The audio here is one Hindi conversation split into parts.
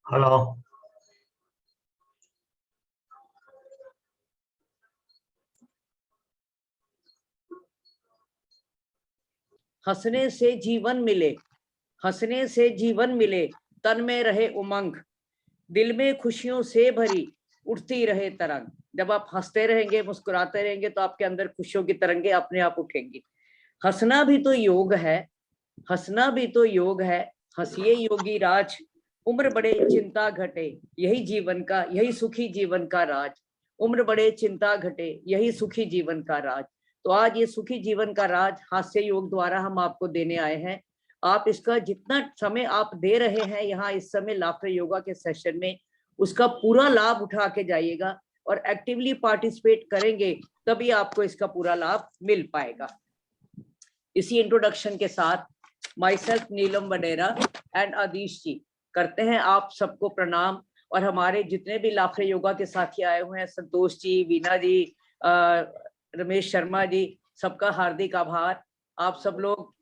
हेलो। हंसने से जीवन मिले, हंसने से जीवन मिले, तन में रहे उमंग, दिल में खुशियों से भरी उठती रहे तरंग। जब आप हंसते रहेंगे, मुस्कुराते रहेंगे, तो आपके अंदर खुशियों की तरंगे अपने आप उठेंगी। हंसना भी तो योग है, हंसना भी तो योग है, हंसिए योगी राज, उम्र बड़े चिंता घटे, यही जीवन का, यही सुखी जीवन का राज। उम्र बड़े चिंता घटे, यही सुखी जीवन का राज। तो आज ये सुखी जीवन का राज हास्य योग द्वारा हम आपको देने आए हैं। आप इसका जितना समय आप दे रहे हैं यहाँ इस समय लाफ्टर योगा के सेशन में, उसका पूरा लाभ उठा के जाइएगा और एक्टिवली पार्टिसिपेट करेंगे, तभी आपको इसका पूरा लाभ मिल पाएगा। इसी इंट्रोडक्शन के साथ my self Neelam Vadera and आदिश जी करते हैं आप सबको प्रणाम। और हमारे जितने भी लाफ्टर योगा के साथी आए हुए हैं, संतोष जी, वीना जी, रमेश शर्मा जी, सबका हार्दिक आभार। आप सब लोग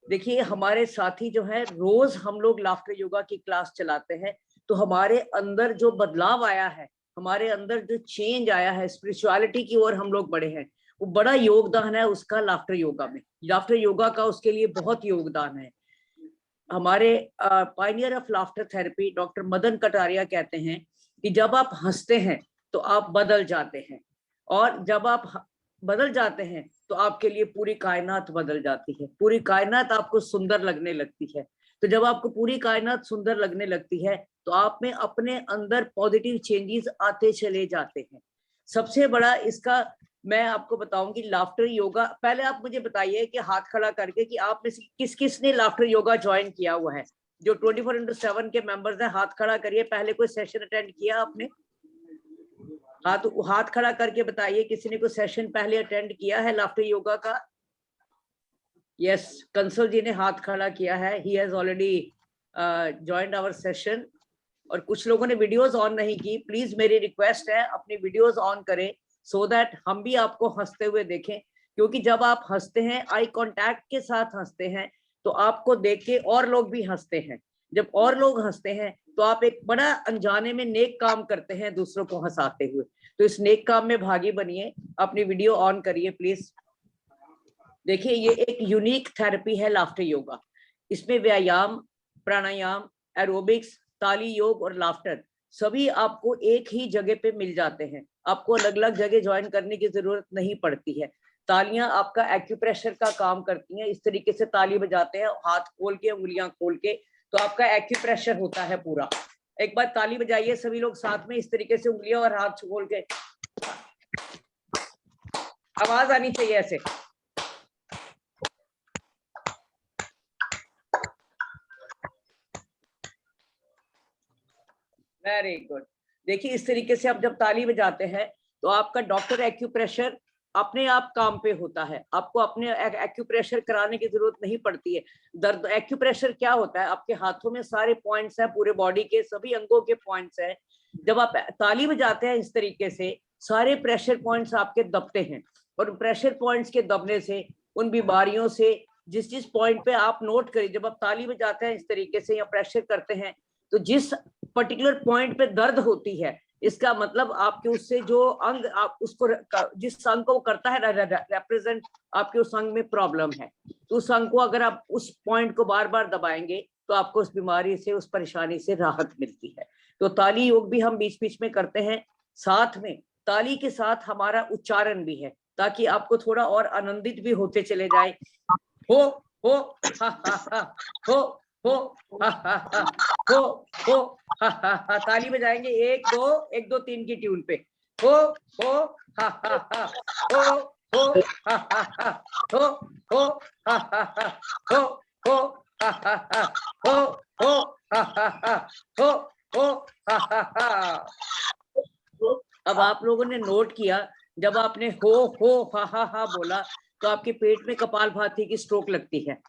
देखिए, हमारे साथी जो है, रोज हम लोग लाफ्टर योगा की क्लास चलाते हैं, तो हमारे अंदर जो बदलाव आया है, हमारे अंदर जो चेंज आया है, स्पिरिचुअलिटी की ओर हम लोग बढ़े हैं, वो बड़ा योगदान है उसका लाफ्टर योगा में। लाफ्टर योगा का उसके लिए बहुत योगदान है। हमारे Pioneer of laughter therapy doctor Madan Kataria कहते हैं कि जब आप हंसते हैं तो आप बदल जाते हैं, और जब आप बदल जाते हैं तो आपके लिए पूरी कायनात बदल जाती है, पूरी कायनात आपको सुंदर लगने लगती है। तो जब आपको पूरी कायनात सुंदर लगने लगती है तो आप में अपने अंदर पॉजिटिव चेंजेस आते चले जाते हैं। सबसे बड़ा इसका मैं आपको बताऊंगी लाफ्टर योगा। पहले आप मुझे बताइए कि हाथ खड़ा करके कि आप में से किस किस ने लाफ्टर योगा ज्वाइन किया हुआ है। जो 24/7 के मेंबर्स हैं, हाथ खड़ा करिए। पहले कोई सेशन अटेंड किया आपने? हाथ खड़ा करके बताइए, किसी ने कोई सेशन पहले अटेंड किया है लाफ्टर योगा का? यस, कंसल जी ने हाथ खड़ा किया है। He has already joined our session. और कुछ लोगों ने वीडियोस ऑन नहीं की। प्लीज मेरी रिक्वेस्ट है, अपनी वीडियोस ऑन करें सो दैट हम भी आपको हंसते हुए देखें। क्योंकि जब आप हंसते हैं, आई कांटेक्ट के साथ हंसते हैं, तो आपको देख के और लोग भी हंसते हैं। जब और लोग हंसते हैं तो आप एक बड़ा अनजाने में नेक काम करते हैं दूसरों को हंसाते हुए। तो इस नेक काम में भागी बनिए। अपनी वीडियो ऑन करिए प्लीज। देखिए, ये एक यूनिक थेरेपी है लाफ्टर योगा। इसमें व्यायाम, प्राणायाम, एरोबिक्स, ताली योग और लाफ्टर सभी आपको एक ही जगह पे मिल जाते हैं। आपको अलग अलग जगह ज्वाइन करने की जरूरत नहीं पड़ती है। तालियां आपका एक्यूप्रेशर का काम करती हैं। इस तरीके से ताली बजाते हैं, हाथ खोल के, उंगलियां खोल के, तो आपका एक्यूप्रेशर होता है पूरा। एक बार ताली बजाइए सभी लोग साथ में, इस तरीके से उंगलियां और हाथ खोल के, आवाज आनी चाहिए ऐसे। Very good. देखिए, इस तरीके से आप जब ताली बजाते हैं तो आपका डॉक्टर एक्यूप्रेशर अपने आप काम पे होता है। आपको अपने एक्यूप्रेशर कराने की जरूरत नहीं पड़ती है। दर्द एक्यूप्रेशर क्या होता है? आपके हाथों में सारे पॉइंट्स हैं, पूरे बॉडी के सभी अंगों के पॉइंट्स हैं। जब आप ताली बजाते हैं इस तरीके से, सारे प्रेशर पॉइंट्स आपके दबते हैं, और प्रेशर पॉइंट्स के दबने से, उन बीमारियों से, जिस जिस पॉइंट पे आप नोट करिए, जब आप ताली बजाते हैं इस तरीके से या प्रेशर करते हैं, तो जिस पर्टिकुलर पॉइंट पे दर्द होती है, इसका मतलब आपके उससे जो अंग, आप उसको जिस अंग को करता है रिप्रेजेंट, आपके उस अंग में प्रॉब्लम है। तो उस अंग को अगर आप उस पॉइंट को बार बार दबाएंगे तो आपको उस बीमारी से, उस परेशानी से राहत मिलती है। तो ताली योग भी हम बीच बीच में करते हैं। साथ में ताली के साथ हमारा उच्चारण भी है, ताकि आपको थोड़ा और आनंदित भी होते चले जाए। हो हो हा हा हा, हो हा हा हा, हो हा हा हा। ताली बजाएंगे 1 2 1 2 3 की ट्यून पे। हो हा हा हा, हो हा हा हा, हो हा हा हा, हो हा हा हा, हो हा हा हा, हो हा हा हा। अब आप लोगों ने नोट किया, जब आपने हो हा हा बोला तो आपके पेट में कपालभाति की स्ट्रोक लगती है।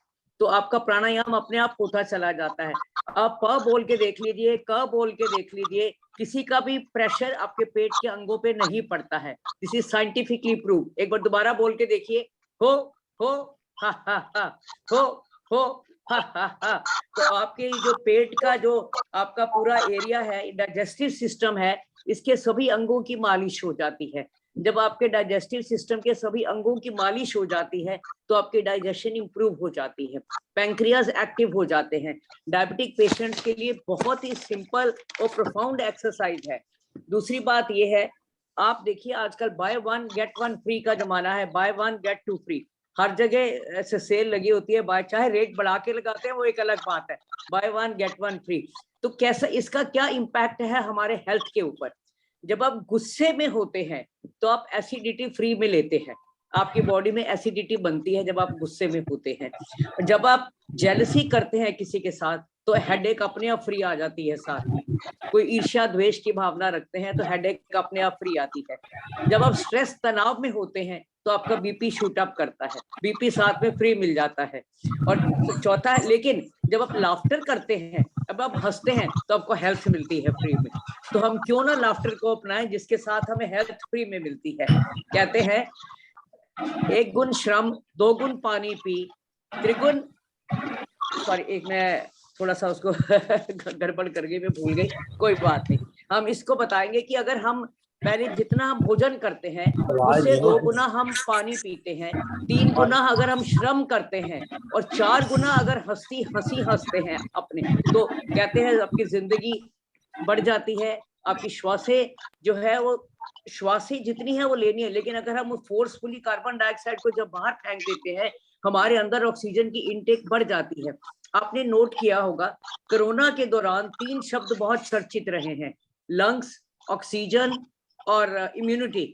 तो आपका प्राणायाम अपने आप होता चला जाता है। आप प बोल के देख लीजिए, क बोल के देख लीजिए, किसी का भी प्रेशर आपके पेट के अंगों पे नहीं पड़ता है। This is scientifically prove. एक बार दोबारा बोल के देखिए, हो हा हा हा, हो हा हा हा। तो आपके जो पेट का जो आपका पूरा एरिया है, डाइजेस्टिव सिस्टम है, इसके सभी अंगों की मालिश हो जाती है। जब आपके डाइजेस्टिव सिस्टम के सभी अंगों की मालिश हो जाती है तो आपकी डाइजेशन इंप्रूव हो जाती है, पैंक्रियाज एक्टिव हो जाते हैं। डायबिटिक पेशेंट्स के लिए बहुत ही सिंपल और प्रोफाउंड एक्सरसाइज है। दूसरी बात यह है, आप देखिए आजकल buy one get one free का जमाना है, buy one get two free, हर जगह ऐसे सेल लगी होती है। बाय, चाहे रेट बढ़ा के लगाते हैं वो एक अलग बात है, buy one get one free. तो कैसा, इसका क्या इम्पैक्ट है हमारे हेल्थ के ऊपर? जब आप गुस्से में होते हैं तो आप एसिडिटी फ्री में लेते हैं, आपकी बॉडी में एसिडिटी बनती है जब आप गुस्से में होते हैं। जब आप जेलसी करते हैं किसी के साथ तो हेडेक अपने आप फ्री आ जाती है साथ में। कोई ईर्ष्या द्वेष की भावना रखते हैं तो हेडेक अपने आप फ्री आती है। जब आप स्ट्रेस तनाव में होते हैं तो आपका बीपी शूट अप करता है, बीपी साथ में फ्री मिल जाता है। और चौथा है, लेकिन जब आप लाफ्टर करते हैं, अब आप हंसते हैं तो आपको हेल्थ मिलती है फ्री में। तो हम क्यों ना लाफ्टर को अपनाएं जिसके साथ हमें हेल्थ फ्री में मिलती है। कहते हैं, एक गुण श्रम, दो गुण पानी पी, त्रिगुण, सॉरी एक मैं थोड़ा सा उसको गड़बड़ कर गई, मैं भूल गई, कोई बात नहीं। हम इसको बताएंगे कि अगर हम पहले जितना हम भोजन करते हैं उससे 2 गुना हम पानी पीते हैं, 3 गुना अगर हम श्रम करते हैं, और 4 गुना अगर हंसी हंसते हैं अपने, तो कहते हैं आपकी जिंदगी बढ़ जाती है। आपकी श्वासें जो है वो श्वासें जितनी है वो लेनी है, लेकिन अगर हम फोर्सफुली कार्बन डाइऑक्साइड को जब बाहर फेंक देते हैं, हमारे अंदर ऑक्सीजन की इनटेक बढ़ जाती है। आपने नोट किया होगा, कोरोना के दौरान 3 शब्द बहुत चर्चित रहे हैं, लंग्स, ऑक्सीजन और इम्यूनिटी।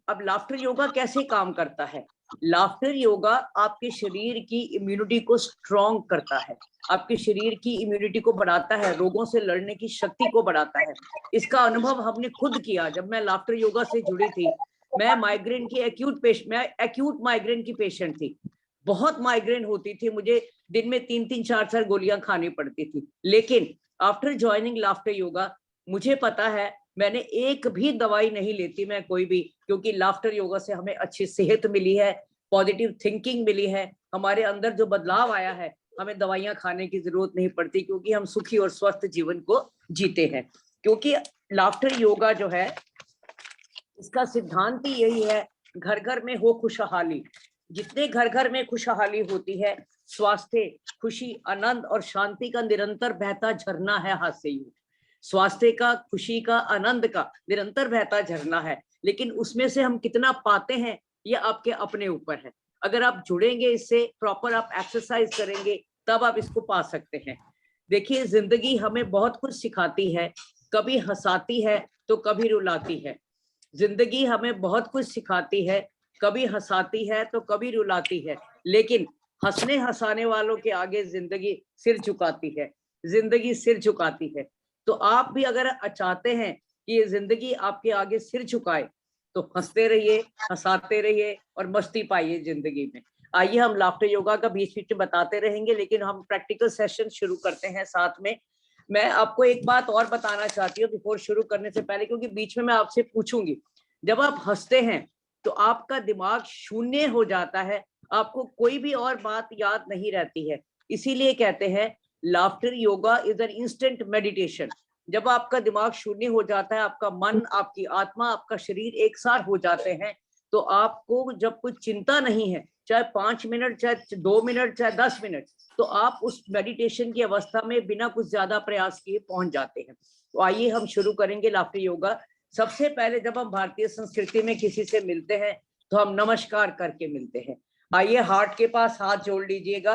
अब लाफ्टर योगा कैसे काम करता है? लाफ्टर योगा आपके शरीर की इम्यूनिटी को स्ट्रॉन्ग करता है, आपके शरीर की इम्यूनिटी को बढ़ाता है, रोगों से लड़ने की शक्ति को बढ़ाता है। इसका अनुभव हमने खुद किया जब मैं लाफ्टर योगा से जुड़ी थी। मैं माइग्रेन की एक्यूट माइग्रेन की पेशेंट थी, बहुत माइग्रेन होती थी मुझे, दिन में 3-3 4-4 गोलियां खानी पड़ती थी। लेकिन आफ्टर ज्वाइनिंग लाफ्टर योगा मुझे पता है मैंने एक भी दवाई नहीं लेती मैं कोई भी, क्योंकि लाफ्टर योगा से हमें अच्छी सेहत मिली है, पॉजिटिव थिंकिंग मिली है, हमारे अंदर जो बदलाव आया है, हमें दवाइयां खाने की जरूरत नहीं पड़ती, क्योंकि हम सुखी और स्वस्थ जीवन को जीते हैं। क्योंकि लाफ्टर योगा जो है, इसका सिद्धांत ही यही है, घर घर में हो खुशहाली। जितने घर घर में खुशहाली होती है, स्वास्थ्य, खुशी, आनंद और शांति का निरंतर बहता झरना है हाथ से यूं। स्वास्थ्य का, खुशी का, आनंद का निरंतर बहता झरना है, लेकिन उसमें से हम कितना पाते हैं ये आपके अपने ऊपर है। अगर आप जुड़ेंगे इससे, प्रॉपर आप एक्सरसाइज करेंगे, तब आप इसको पा सकते हैं। देखिए, जिंदगी हमें बहुत कुछ सिखाती है, कभी हंसाती है तो कभी रुलाती है। जिंदगी हमें बहुत कुछ सिखाती है, कभी हंसाती है तो कभी रुलाती है, लेकिन हंसने हंसाने वालों के आगे जिंदगी सिर झुकाती है, जिंदगी सिर झुकाती है। तो आप भी अगर चाहते हैं कि ये जिंदगी आपके आगे सिर झुकाए, तो हंसते रहिए, हंसाते रहिए और मस्ती पाइए जिंदगी में। आइए, हम लाफ्टर योगा का बीच बीच में बताते रहेंगे, लेकिन हम प्रैक्टिकल सेशन शुरू करते हैं साथ में। मैं आपको एक बात और बताना चाहती हूँ बिफोर शुरू करने से पहले, क्योंकि बीच में मैं आपसे पूछूंगी। जब आप हंसते हैं तो आपका दिमाग शून्य हो जाता है, आपको कोई भी और बात याद नहीं रहती है। इसीलिए कहते हैं laughter yoga is an instant meditation. जब आपका दिमाग शून्य हो जाता है, आपका मन, आपकी आत्मा, आपका शरीर एक साथ हो जाते हैं, तो आपको जब कुछ चिंता नहीं है, चाहे 5 मिनट, चाहे 2 मिनट, चाहे 10 मिनट, तो आप उस मेडिटेशन की अवस्था में बिना कुछ ज्यादा प्रयास किए पहुंच जाते हैं। तो आइए हम शुरू करेंगे लाफ्टर योगा। सबसे पहले जब हम भारतीय संस्कृति में किसी से मिलते हैं तो हम नमस्कार करके मिलते हैं। आइए, हार्ट के पास हाथ जोड़ लीजिएगा,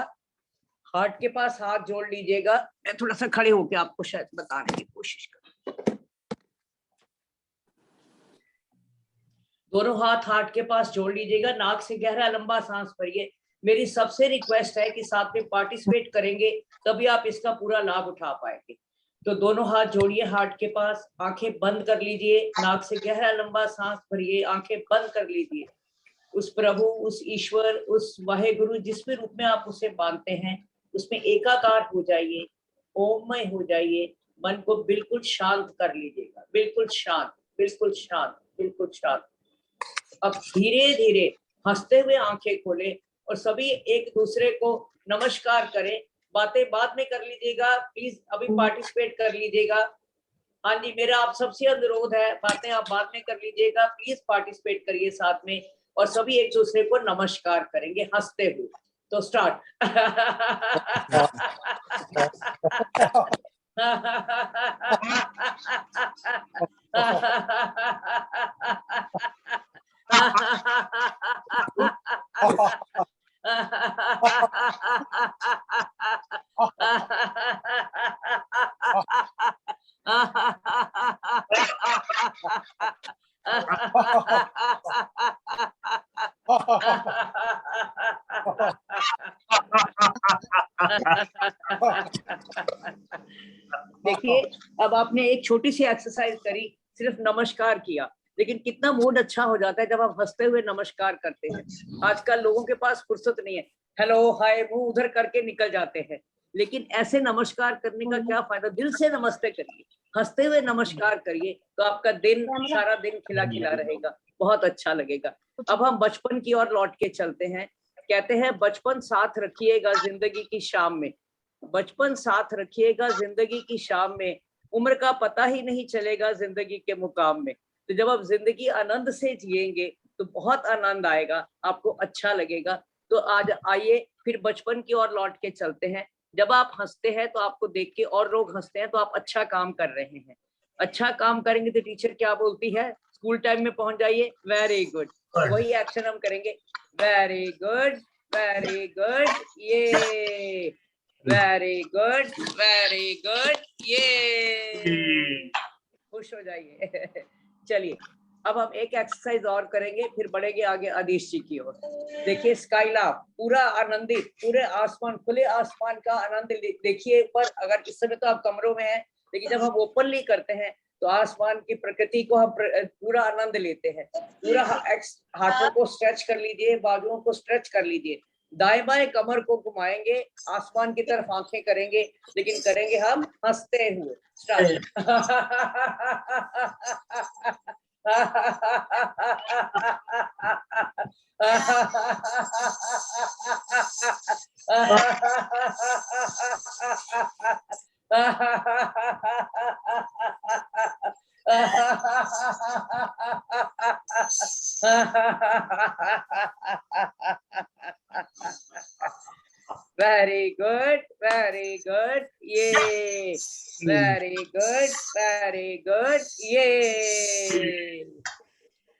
हार्ट के पास हाथ जोड़ लीजिएगा। मैं थोड़ा सा खड़े होकर आपको शायद बताने की कोशिश करूं। दोनों हाथ हार्ट के पास जोड़ लीजिएगा, नाक से गहरा लंबा सांस भरिए। मेरी सबसे रिक्वेस्ट है कि साथ में पार्टिसिपेट करेंगे तभी आप इसका पूरा लाभ उठा पाएंगे। तो दोनों हाथ जोड़िए हार्ट के पास, आंखें बंद कर लीजिए, नाक से गहरा लंबा सांस भरिए, आंखें बंद कर लीजिए। उस प्रभु, उस ईश्वर, उस वाहे गुरु, जिस भी रूप में आप उसे मानते हैं, उसमें एकाकार हो जाइए, ओममय हो जाइए, मन को बिल्कुल शांत कर लीजिएगा, बिल्कुल शांत, बिल्कुल शांत, बिल्कुल शांत। अब धीरे धीरे हंसते हुए आंखें खोलें और सभी एक दूसरे को नमस्कार करें। बातें बाद में कर लीजिएगा, प्लीज अभी पार्टिसिपेट कर लीजिएगा। हाँ जी, मेरा आप सबसे अनुरोध है, बातें आप बाद में कर लीजिएगा, प्लीज पार्टिसिपेट करिए साथ में, और सभी एक दूसरे को नमस्कार करेंगे हंसते हुए। तो स्टार्ट। देखिए, अब आपने एक छोटी सी एक्सरसाइज करी, सिर्फ नमस्कार किया, लेकिन कितना मूड अच्छा हो जाता है जब आप हंसते हुए नमस्कार करते हैं। आजकल लोगों के पास फुर्सत नहीं है, हेलो हाय मुंह उधर करके निकल जाते हैं, लेकिन ऐसे नमस्कार करने का क्या फायदा? दिल से नमस्ते करिए, हंसते हुए नमस्कार करिए, तो आपका दिन सारा दिन खिला खिला रहेगा, बहुत अच्छा लगेगा। अब हम बचपन की ओर लौट के चलते हैं। कहते हैं बचपन साथ रखिएगा जिंदगी की शाम में, बचपन साथ रखिएगा जिंदगी की शाम में, उम्र का पता ही नहीं चलेगा जिंदगी के मुकाम में। तो जब आप जिंदगी आनंद से जिएंगे तो बहुत आनंद आएगा, आपको अच्छा लगेगा। तो आज आइए फिर बचपन की ओर लौट के चलते हैं। जब आप हंसते हैं तो आपको देख के और लोग हंसते हैं, तो आप अच्छा काम कर रहे हैं। अच्छा काम करेंगे तो टीचर क्या बोलती है? स्कूल टाइम में पहुंच जाइए, वेरी गुड। वही एक्शन हम करेंगे, वेरी गुड, वेरी गुड, ये वेरी गुड, वेरी गुड, ये खुश हो जाइए। चलिए, अब हम एक एक्सरसाइज और करेंगे, फिर बढ़ेंगे आगे आदिश जी की ओर। देखिए, स्काईलाब पूरा आनंदित, पूरे आसमान, खुले आसमान का आनंद देखिए ऊपर। अगर इस समय तो आप कमरों में हैं, लेकिन जब हम ओपनली करते हैं तो आसमान की प्रकृति को हम पूरा आनंद लेते हैं। पूरा हाथों को स्ट्रेच कर लीजिए, बाजुओं को स्ट्रेच कर लीजिए, दाएं बाएं कमर को घुमाएंगे, आसमान की तरफ आंखें करेंगे, लेकिन करेंगे हम हंसते हुए। Start. Very good, very good, ये वेरी गुड, वेरी गुड, ये।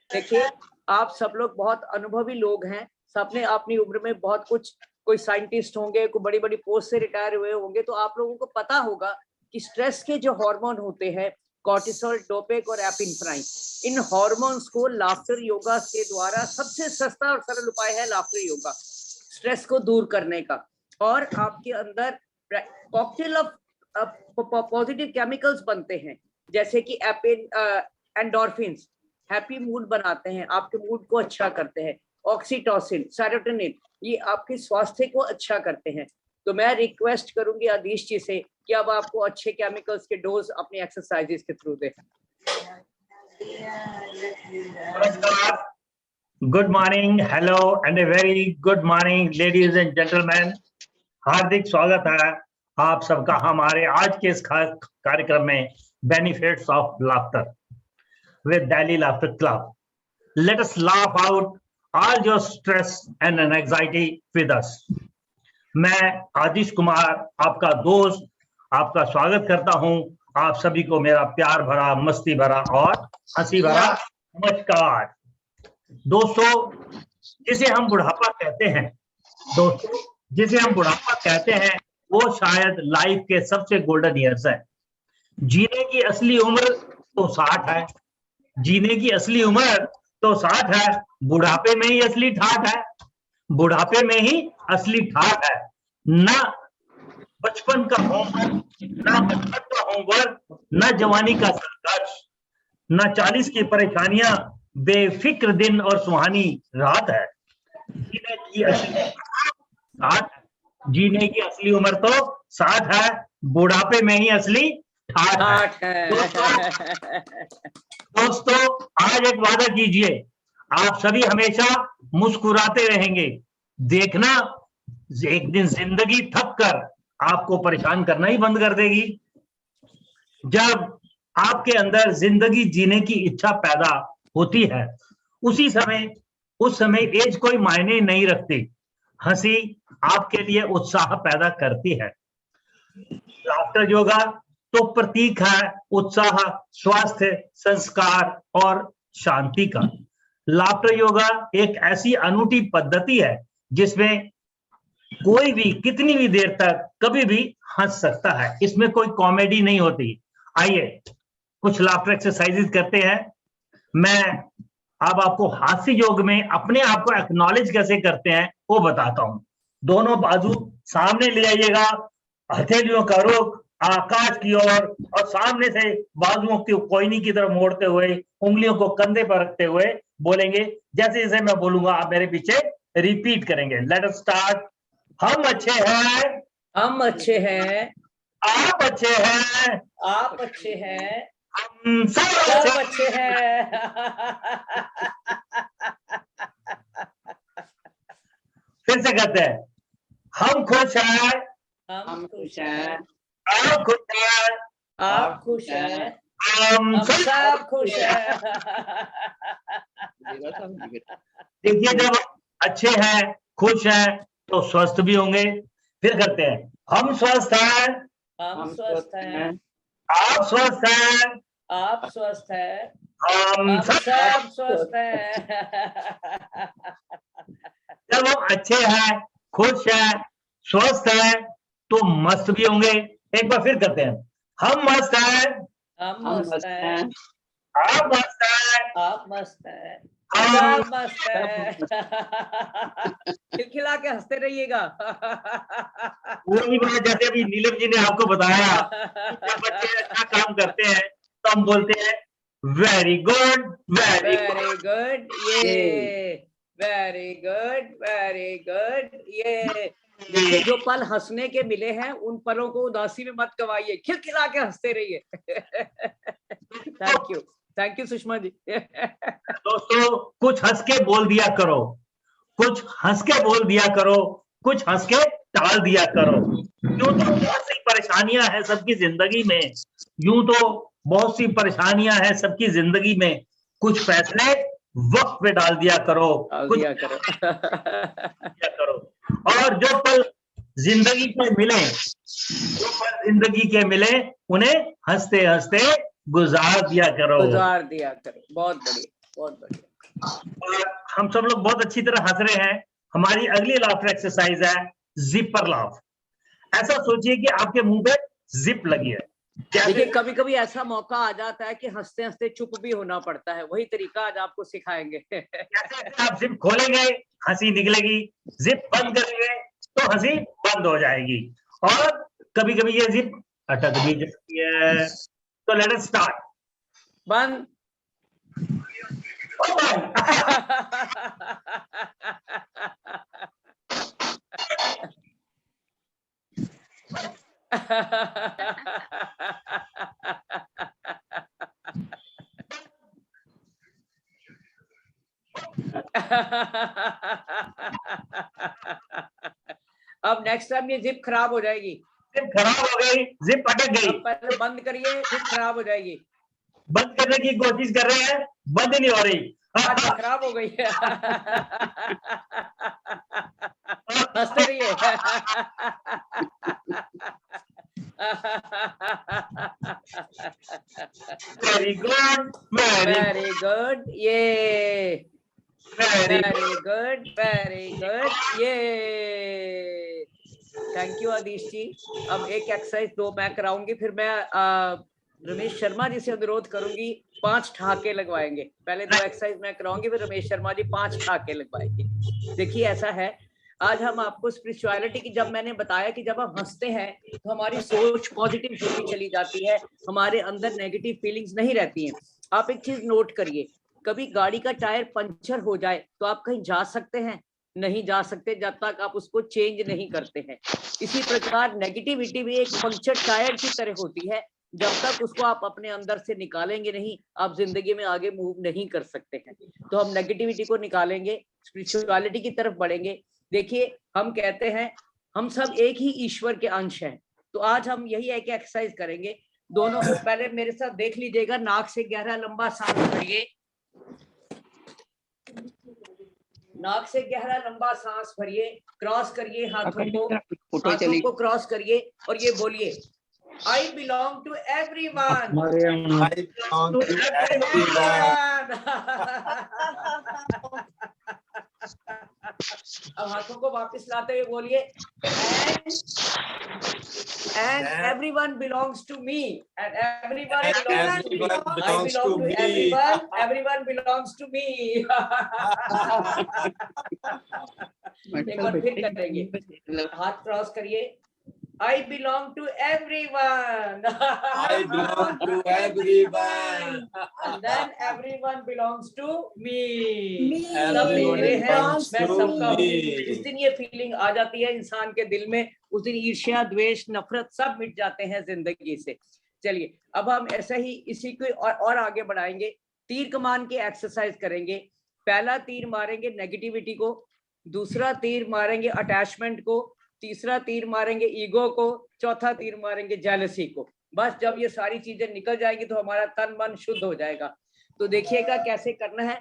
देखिए, आप सब लोग बहुत अनुभवी लोग हैं, सबने अपनी उम्र में बहुत कुछ, कोई साइंटिस्ट होंगे, कोई बड़ी बड़ी पोस्ट से रिटायर हुए होंगे, तो आप लोगों को पता होगा कि स्ट्रेस के जो हार्मोन होते हैं, कॉर्टिसोल, डोपेक और एपिनेफ्राइन, इन हार्मोन्स को लाफ्टर योगा के द्वारा, सबसे सस्ता और सरल उपाय है लाफ्टर योगा, स्ट्रेस को दूर करने का। और आपके अंदर कॉकटेल ऑफ पॉजिटिव केमिकल्स बनते हैं, जैसे कि एंडोर्फिन्स, हैप्पी मूड बनाते हैं, आपके मूड को अच्छा करते हैं। ऑक्सीटोसिन, सेरोटोनिन, ये आपके स्वास्थ्य को अच्छा करते हैं। तो मैं रिक्वेस्ट करूंगी आदिश जी से कि अब आपको अच्छे केमिकल्स के डोज अपनी एक्सरसाइजेस के थ्रू दे। Good morning, hello and a very good morning ladies and gentleman. हार्दिक स्वागत है आप सबका हमारे आज के इस खास कार्यक्रम में, benefits of laughter with Delhi Laughter Club. Let us laugh out all your stress and anxiety with us. मैं आदिश कुमार, आपका दोस्त, आपका स्वागत करता हूं। आप सभी को मेरा प्यार भरा, मस्ती भरा और हंसी भरा नमस्कार। दोस्तों, जिसे हम बुढ़ापा कहते हैं, दोस्तों जिसे हम बुढ़ापा कहते हैं, वो शायद लाइफ के सबसे गोल्डन ईयर्स है। जीने की असली उम्र तो 60 है, जीने की असली उम्र तो 60 है, बुढ़ापे में ही असली ठाठ है, बुढ़ापे में ही असली ठाठ है। ना बचपन का होमवर्क, ना बचपन का होमवर्क, ना जवानी का संघर्ष, ना 40 की परेशानियां, बेफिक्र दिन और सुहानी रात है। जीने की असली 60 है, जीने की असली उम्र तो 60 है, बुढ़ापे में ही असली ठाठ है। दोस्तों आज एक वादा कीजिए, आप सभी हमेशा मुस्कुराते रहेंगे। देखना एक दिन जिंदगी थक कर आपको परेशान करना ही बंद कर देगी। जब आपके अंदर जिंदगी जीने की इच्छा पैदा होती है, उस समय एज कोई मायने नहीं रखती। हंसी आपके लिए उत्साह पैदा करती है। लाफ्टर योगा तो प्रतीक है उत्साह, स्वास्थ्य, संस्कार और शांति का। लाफ्टर योगा एक ऐसी अनूठी पद्धति है जिसमें कोई भी कितनी भी देर तक कभी भी हंस सकता है। इसमें कोई कॉमेडी नहीं होती। आइए कुछ लाफ्टर एक्सरसाइजेज करते हैं। मैं अब आपको हास्य योग में अपने आप को एक्नॉलेज कैसे करते हैं वो बताता हूं। दोनों बाजू सामने ले आइएगा, हथेलियों का रुख आकाश की ओर और सामने से बाजुओं की कोयनी की तरफ मोड़ते हुए उंगलियों को कंधे पर रखते हुए बोलेंगे। जैसे जैसे मैं बोलूंगा आप मेरे पीछे रिपीट करेंगे। Late us start. हम अच्छे हैं, हम अच्छे हैं, आप अच्छे हैं, आप अच्छे हैं, हम सब सब अच्छे अच्छे हैं। फिर से करते हैं। हम खुश हैं, हम खुश हैं, आप खुश हैं, आप खुश हैं, हम हम सब सब खुश हैं। देखिए जब अच्छे हैं, खुश हैं तो स्वस्थ भी होंगे। फिर करते हैं। हम स्वस्थ हैं, हम स्वस्थ हैं, आप स्वस्थ हैं, आप स्वस्थ हैं, हम हम सब। सब स्वस्थ हैं। जब हम अच्छे हैं, खुश हैं, स्वस्थ हैं तो मस्त भी होंगे। एक बार फिर करते हैं। हम मस्त हैं, हम मस्त हैं, आप मस्त हैं, आप मस्त हैं, हम सब मस्त हैं। खिलखिला के हंसते रहिएगा। वही बात जैसे अभी नीलम जी ने आपको बताया, जब बच्चे अच्छा काम करते हैं तो हम बोलते हैं very good, very very good, ये वेरी गुड, वेरी गुड, ये। देखिए जो पल हंसने के मिले हैं उन पलों को उदासी में मत गवाइए, खिलखिला के हंसते रहिए। Thank you Sushma ji. दोस्तों कुछ हंस के बोल दिया करो, कुछ हंस के बोल दिया करो, कुछ हंस के टाल दिया करो। यूं तो बहुत सी परेशानियां हैं सबकी जिंदगी में, यूं तो बहुत सी परेशानियां हैं सबकी जिंदगी में। कुछ फैसले वक्त पे डाल दिया करो, कुछ दिया करो। दिया करो। और जो पल जिंदगी के मिले, उन्हें हंसते हंसते गुजार दिया करो। गुजार दिया करो। बहुत बढ़िया, बहुत बढ़िया। और हम सब लोग बहुत अच्छी तरह हंस रहे हैं। हमारी अगली लाफ्टर एक्सरसाइज है जिपर लाफ। ऐसा सोचिए कि आपके मुंह पे जिप लगी है। देखिए कभी कभी ऐसा मौका आ जाता है कि हंसते हंसते चुप भी होना पड़ता है, वही तरीका आज आपको सिखाएंगे। जैसे आप जिप खोलेंगे हंसी निकलेगी, जिप बंद करेंगे तो हंसी बंद हो जाएगी। और कभी कभी ये जिप अटक भी जाती है। तो लेट अस स्टार्ट। बंद। अब नेक्स्ट टाइम ये जिप खराब हो जाएगी। जिप खराब हो गई, जिप अटक गई। अब पहले बंद करिए, जिप खराब हो जाएगी। बंद करने की कोशिश कर रहे हैं, बंद नहीं हो रही। खराब हो गई है। हंसते रहिए। वेरी गुड, वेरी गुड, ये वेरी गुड, वेरी गुड, ये। थैंक यू आदिश जी। अब एक एक्सरसाइज 2 मैं कराऊंगी, फिर मैं रमेश शर्मा जी से अनुरोध करूंगी 5 ठहाके लगवाएंगे। पहले 2 एक्सरसाइज मैं कराऊंगी, फिर रमेश शर्मा जी 5 ठहाके लगवाएंगे। देखिए ऐसा है, आज हम आपको स्पिरिचुअलिटी की, जब मैंने बताया कि जब हम हंसते हैं तो हमारी सोच पॉजिटिव होती चली जाती है, हमारे अंदर नेगेटिव फीलिंग्स नहीं रहती हैं। आप एक चीज नोट करिए, कभी गाड़ी का टायर पंचर हो जाए तो आप कहीं जा सकते हैं? नहीं जा सकते जब तक आप उसको चेंज नहीं करते हैं। इसी प्रकार नेगेटिविटी भी एक पंक्चर टायर की तरह होती है, जब तक उसको आप अपने अंदर से निकालेंगे नहीं, आप जिंदगी में आगे मूव नहीं कर सकते हैं। तो हम नेगेटिविटी को निकालेंगे, स्पिरिचुअलिटी की तरफ बढ़ेंगे। देखिए, हम कहते हैं हम सब एक ही ईश्वर के अंश हैं। तो आज हम यही एक एक्सरसाइज करेंगे। दोनों को पहले मेरे साथ देख लीजिएगा, नाक से गहरा लंबा सांस भरिए, नाक से गहरा लंबा सांस भरिए, क्रॉस करिए हाथों को क्रॉस करिए और ये बोलिए, I belong to everyone. I belong to everyone. अब हाथों को वापस लाते हुए बोलिए, and everyone belongs to me, and everyone belongs to me. I belong to everyone. Everyone belongs to me. एक बार फिर करेंगे, हाथ क्रॉस करिए, I belong to everyone. I belong to everyone. And then everyone belongs to me. Everyone सब मेरे हैं, belongs मैं to सबका हूँ। me. जिस दिन ये फीलिंग आ जाती है इंसान के दिल में, उस दिन ईर्ष्या, द्वेष, नफरत सब मिट जाते हैं जिंदगी से। चलिए, अब हम ऐसा ही इसी को और आगे बढ़ाएंगे। तीर कमान की एक्सरसाइज करेंगे। पहला तीर मारेंगे नेगेटिविटी को, दूसरा तीर मारेंगे अटैचमेंट को, तीसरा तीर मारेंगे ईगो को, चौथा तीर मारेंगे जेलसी को। बस जब ये सारी चीजें निकल जाएंगी तो हमारा तन मन शुद्ध हो जाएगा। तो देखिएगा कैसे करना है।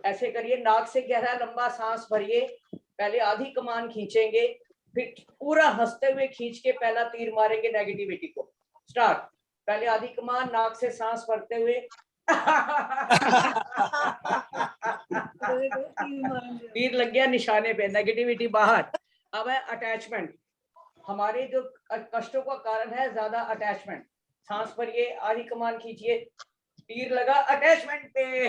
ऐसे करिए, नाक से गहरा लंबा सांस भरिए, पहले आधी कमान खींचेंगे, फिर पूरा हंसते हुए खींच के पहला तीर मारेंगे नेगेटिविटी को। स्टार्ट। पहले आधी कमान, नाक से सांस भरते हुए तीर लग गया निशाने पे, नेगेटिविटी बाहर। अब है अटैचमेंट। हमारे जो कष्टों का कारण है ज्यादा अटैचमेंट। सांस भरिए, आधी कमान खींचिए, तीर लगा अटैचमेंट पे।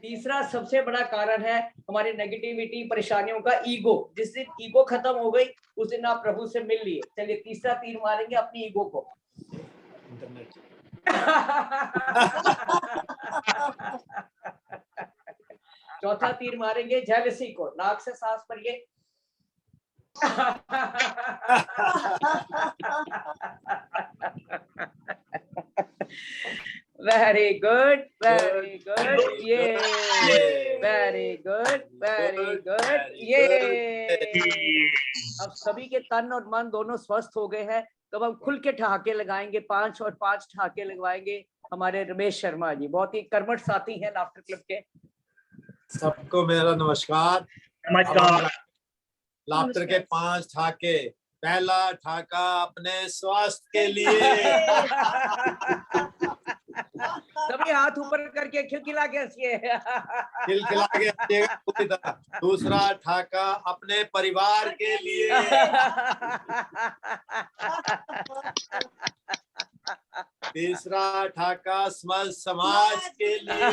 तीसरा सबसे बड़ा कारण है हमारी नेगेटिविटी, परेशानियों का ईगो। जिस दिन ईगो खत्म हो गई उस दिन आप प्रभु से मिल लिए। चलिए, तीसरा तीर मारेंगे अपनी ईगो को। चौथा तीर मारेंगे जेलसी को। नाक से सांस भरिए, वेरी गुड, वेरी गुड, ये वेरी गुड, वेरी गुड, ये। अब सभी के तन और मन दोनों स्वस्थ हो गए हैं। तो अब हम खुल के ठहाके लगाएंगे, 5 और 5 ठहाके लगवाएंगे। हमारे रमेश शर्मा जी बहुत ही कर्मठ साथी हैं लाफ्टर क्लब के। सबको मेरा नमस्कार। नमस्कार। लाफ्टर के 5 ठाके। पहला ठाका अपने स्वास्थ्य के लिए। सभी हाथ ऊपर करके खिलखिला के हंसिए। खिलखिला के हंसिएगा पूरी तरह। दूसरा ठाका अपने परिवार के लिए। तीसरा ठाका समाज के लिए।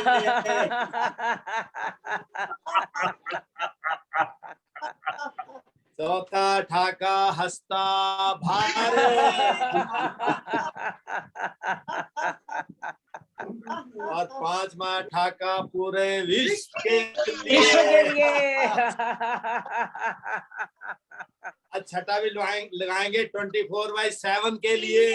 चौथा ठाका हंसता भारत। और 5वां ठाका पूरे विश्व के लिए। आज छठा भी लगाएंगे 24/7 के लिए।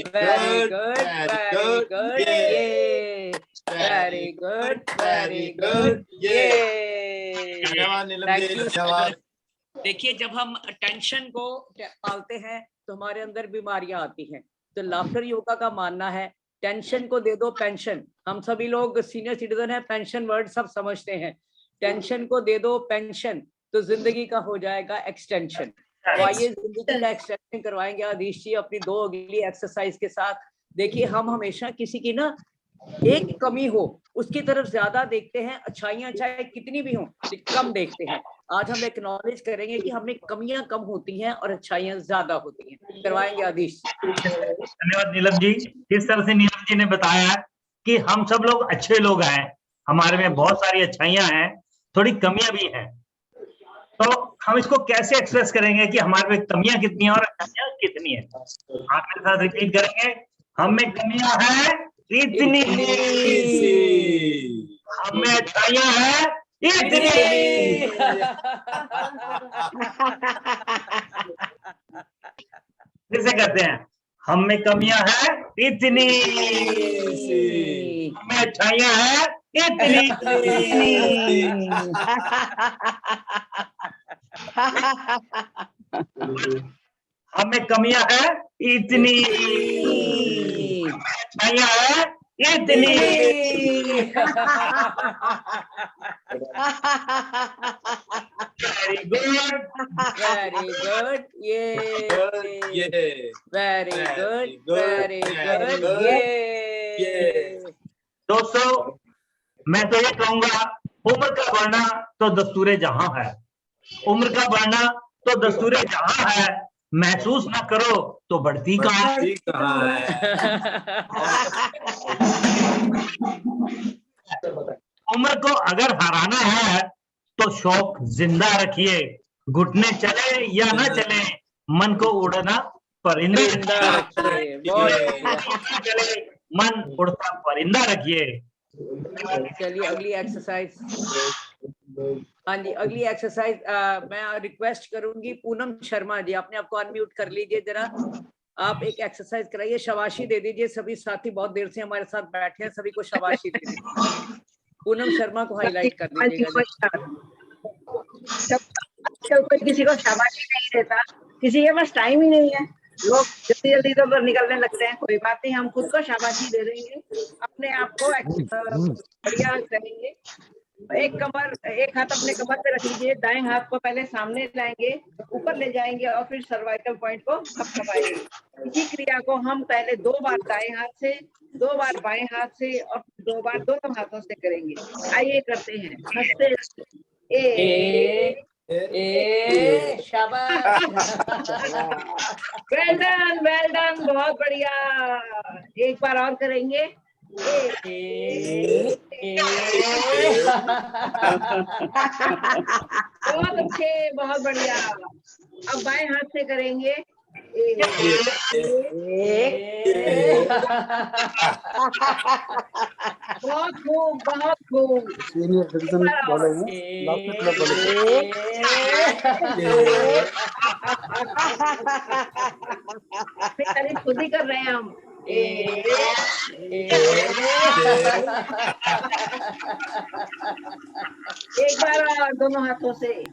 Very good, very good, yeah. Very good, very good, yeah. धन्यवाद नीलम Thank जी, you. धन्यवाद। देखिए, जब हम टेंशन को पालते हैं तो हमारे अंदर बीमारियां आती हैं। तो लाफ्टर योगा का मानना है, टेंशन को दे दो पेंशन। हम सभी लोग सीनियर सिटीजन हैं, पेंशन वर्ड सब समझते हैं। टेंशन को दे दो पेंशन, तो जिंदगी का हो जाएगा एक्सटेंशन। तो आइए जिंदगी का एक्सटेंशन करवाएंगे आदिश जी अपनी 2 अगली एक्सरसाइज के साथ। देखिए, हम हमेशा किसी की ना एक कमी हो उसकी तरफ ज्यादा देखते हैं, अच्छाइयां चाहे कितनी भी हो कम देखते हैं। आज हम एक्नॉलेज करेंगे कि हमें कमियां कम होती हैं और अच्छाइयां ज्यादा होती हैं। करवाएंगे आदिश। धन्यवाद नीलम जी। किस तरह से नीलम जी ने बताया कि हम सब लोग अच्छे लोग हैं, हमारे में बहुत सारी अच्छाइयां हैं, थोड़ी कमियां भी हैं। तो हम इसको कैसे एक्सप्रेस करेंगे कि हमारे में कमियां कितनी हैं और अच्छाइयां कितनी है? आप मेरे साथ रिपीट करेंगे, हम में कमियां हैं इतनी, हम में अच्छाइयां हैं इतनी। फिर से करते हैं, हम में कमियां हैं इतनी, हम में अच्छाइयां हैं इतनी। हमें कमियां हैं इतनी, अच्छाइयां हैं इतनी। वेरी गुड, वेरी गुड, ये वेरी गुड, वेरी गुड, ये। दोस्तों मैं तो ये कहूंगा, उम्र का बढ़ना तो दस्तूरे जहां है, उम्र का बढ़ना तो दस्तूरे जहां है, महसूस ना करो तो बढ़ती कहाँ है। उम्र को अगर हराना है तो शौक जिंदा रखिए, घुटने चले या ना चले, मन को उड़ना परिंदा रखिए, चले मन उड़ता परिंदा रखिए। चलिए अगली एक्सरसाइज। हाँ जी, अगली एक्सरसाइज मैं रिक्वेस्ट करूंगी पूनम शर्मा जी, आपने आपको अनम्यूट कर लीजिए जरा। आप एक एक्सरसाइज कराइए, शाबाशी दे दीजिए। सभी साथी बहुत देर से हमारे साथ बैठे हैं, सभी को शाबाशी दे दीजिए। पूनम शर्मा को हाईलाइट कर दीजिएगा। कोई किसी को शाबाशी नहीं देता, किसी के पास टाइम ही नहीं है, लोग जल्दी जल्दी इधर निकलने लगते हैं। कोई बात नहीं, हम खुद को शाबाशी दे देंगे, अपने आप को बढ़िया करेंगे। एक हाथ अपने कमर पे रख लीजिए, दाएं हाथ को पहले सामने लाएंगे, ऊपर ले जाएंगे और फिर सर्वाइकल पॉइंट को थपथपाएंगे। इसी क्रिया को हम पहले 2 बार दाएं हाथ से, 2 बार बाएं हाथ से और 2 बार दोनों हाथों से करेंगे। आइए करते हैं, हंसते शाबाश। वेल डन, बहुत बढ़िया। एक बार और करेंगे। बहुत अच्छे, बहुत बढ़िया। अब बाएं हाथ से करेंगे। बहुत खूब, बहुत खूब। सीनियर सिटीजन बोले हैं, लाफ्टर क्लब बोले तारीफ खुद ही कर रहे हैं हम। एक बार और दोनों हाथों से। Good,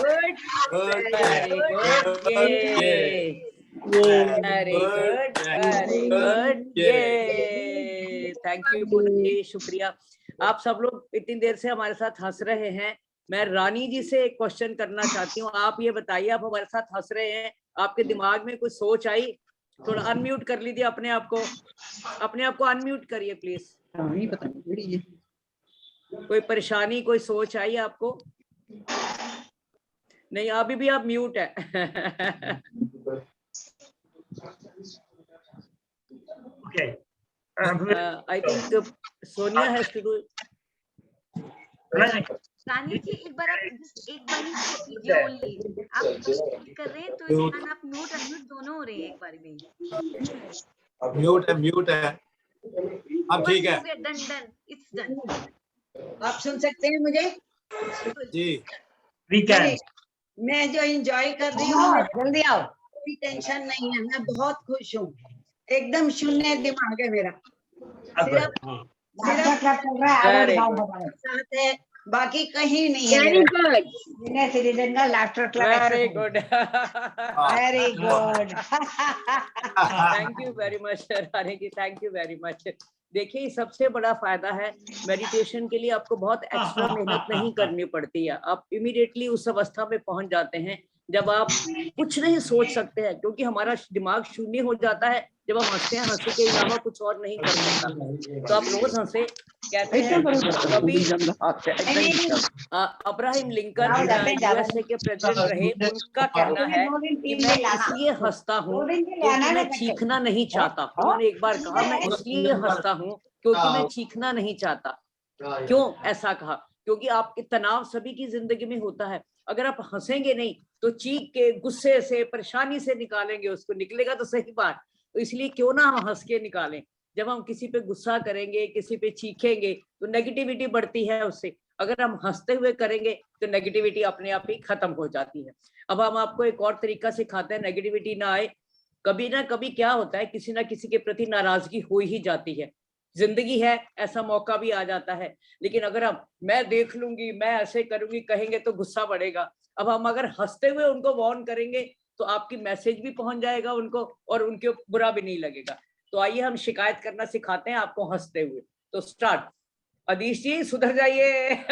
very good, very good, very good, ये। थैंक यू पूनम जी, शुक्रिया। आप सब लोग इतनी देर से हमारे साथ हंस रहे हैं। मैं रानी जी से एक क्वेश्चन करना चाहती हूँ। आप ये बताइए, आप हमारे साथ हंस रहे हैं, आपके दिमाग में कोई सोच आई? थोड़ा अनम्यूट कर लीजिए अपने आप को अनम्यूट करिए प्लीज। कोई परेशानी, कोई सोच आई आपको? नहीं, अभी भी आप म्यूट है। Okay. I think Sonia has to do. रानी जी एक बार आप एक बार ही कीजिए ओनली। आप कर रहे हैं तो इस बार आप म्यूट अनम्यूट दोनों हो रहे हैं एक बार में। म्यूट है अब ठीक है। Done, it's done. आप सुन सकते हैं मुझे? जी मैं जो एंजॉय कर रही हूँ, जल्दी आओ, कोई टेंशन नहीं है, मैं बहुत खुश हूँ, एकदम शून्य दिमाग है मेरा। सिर्फ साथ है, बाकी कहीं नहीं है। वेरी गुड, सीनियर सिटीजन का laughter club. Very good, very good. Thank you very much Rani ji, thank you very much. देखिए, सबसे बड़ा फायदा है मेडिटेशन के लिए, आपको बहुत एक्स्ट्रा मेहनत नहीं करनी पड़ती है। आप इमीडिएटली उस अवस्था में पहुंच जाते हैं जब आप कुछ नहीं सोच सकते हैं, क्योंकि हमारा दिमाग शून्य हो जाता है जब हम हंसते हैं, हंसी के अलावा कुछ और नहीं कर सकता। तो आप रोज हंसे। कहते हैं कभी अब्राहम लिंकन यूएसए के प्रेसिडेंट रहे, उनका कहना है कि मैं इसलिए हंसता हूँ क्योंकि मैं चीखना नहीं चाहता। उन्होंने एक बार कहा मैं इसलिए हंसता हूँ क्योंकि मैं चीखना नहीं चाहता। क्यों ऐसा कहा? क्योंकि आपके तनाव सभी की जिंदगी में होता है। अगर आप हंसेंगे नहीं तो चीख के, गुस्से से, परेशानी से निकालेंगे, उसको निकलेगा तो सही बात। तो इसलिए क्यों ना हम हंस के निकालें। जब हम किसी पे गुस्सा करेंगे, किसी पे चीखेंगे तो नेगेटिविटी बढ़ती है उससे। अगर हम हंसते हुए करेंगे तो नेगेटिविटी अपने आप ही खत्म हो जाती है। अब हम आपको एक और तरीका सिखाते हैं नेगेटिविटी ना आए। कभी ना कभी क्या होता है, किसी ना किसी के प्रति नाराजगी हो ही जाती है, जिंदगी है, ऐसा मौका भी आ जाता है। लेकिन अगर हम मैं देख लूंगी, मैं ऐसे करूंगी कहेंगे तो गुस्सा बढ़ेगा। अब हम अगर हंसते हुए उनको वार्न करेंगे तो आपकी मैसेज भी पहुंच जाएगा उनको और उनके बुरा भी नहीं लगेगा। तो आइए हम शिकायत करना सिखाते हैं आपको हंसते हुए। तो स्टार्ट। अदीश जी सुधर जाइए।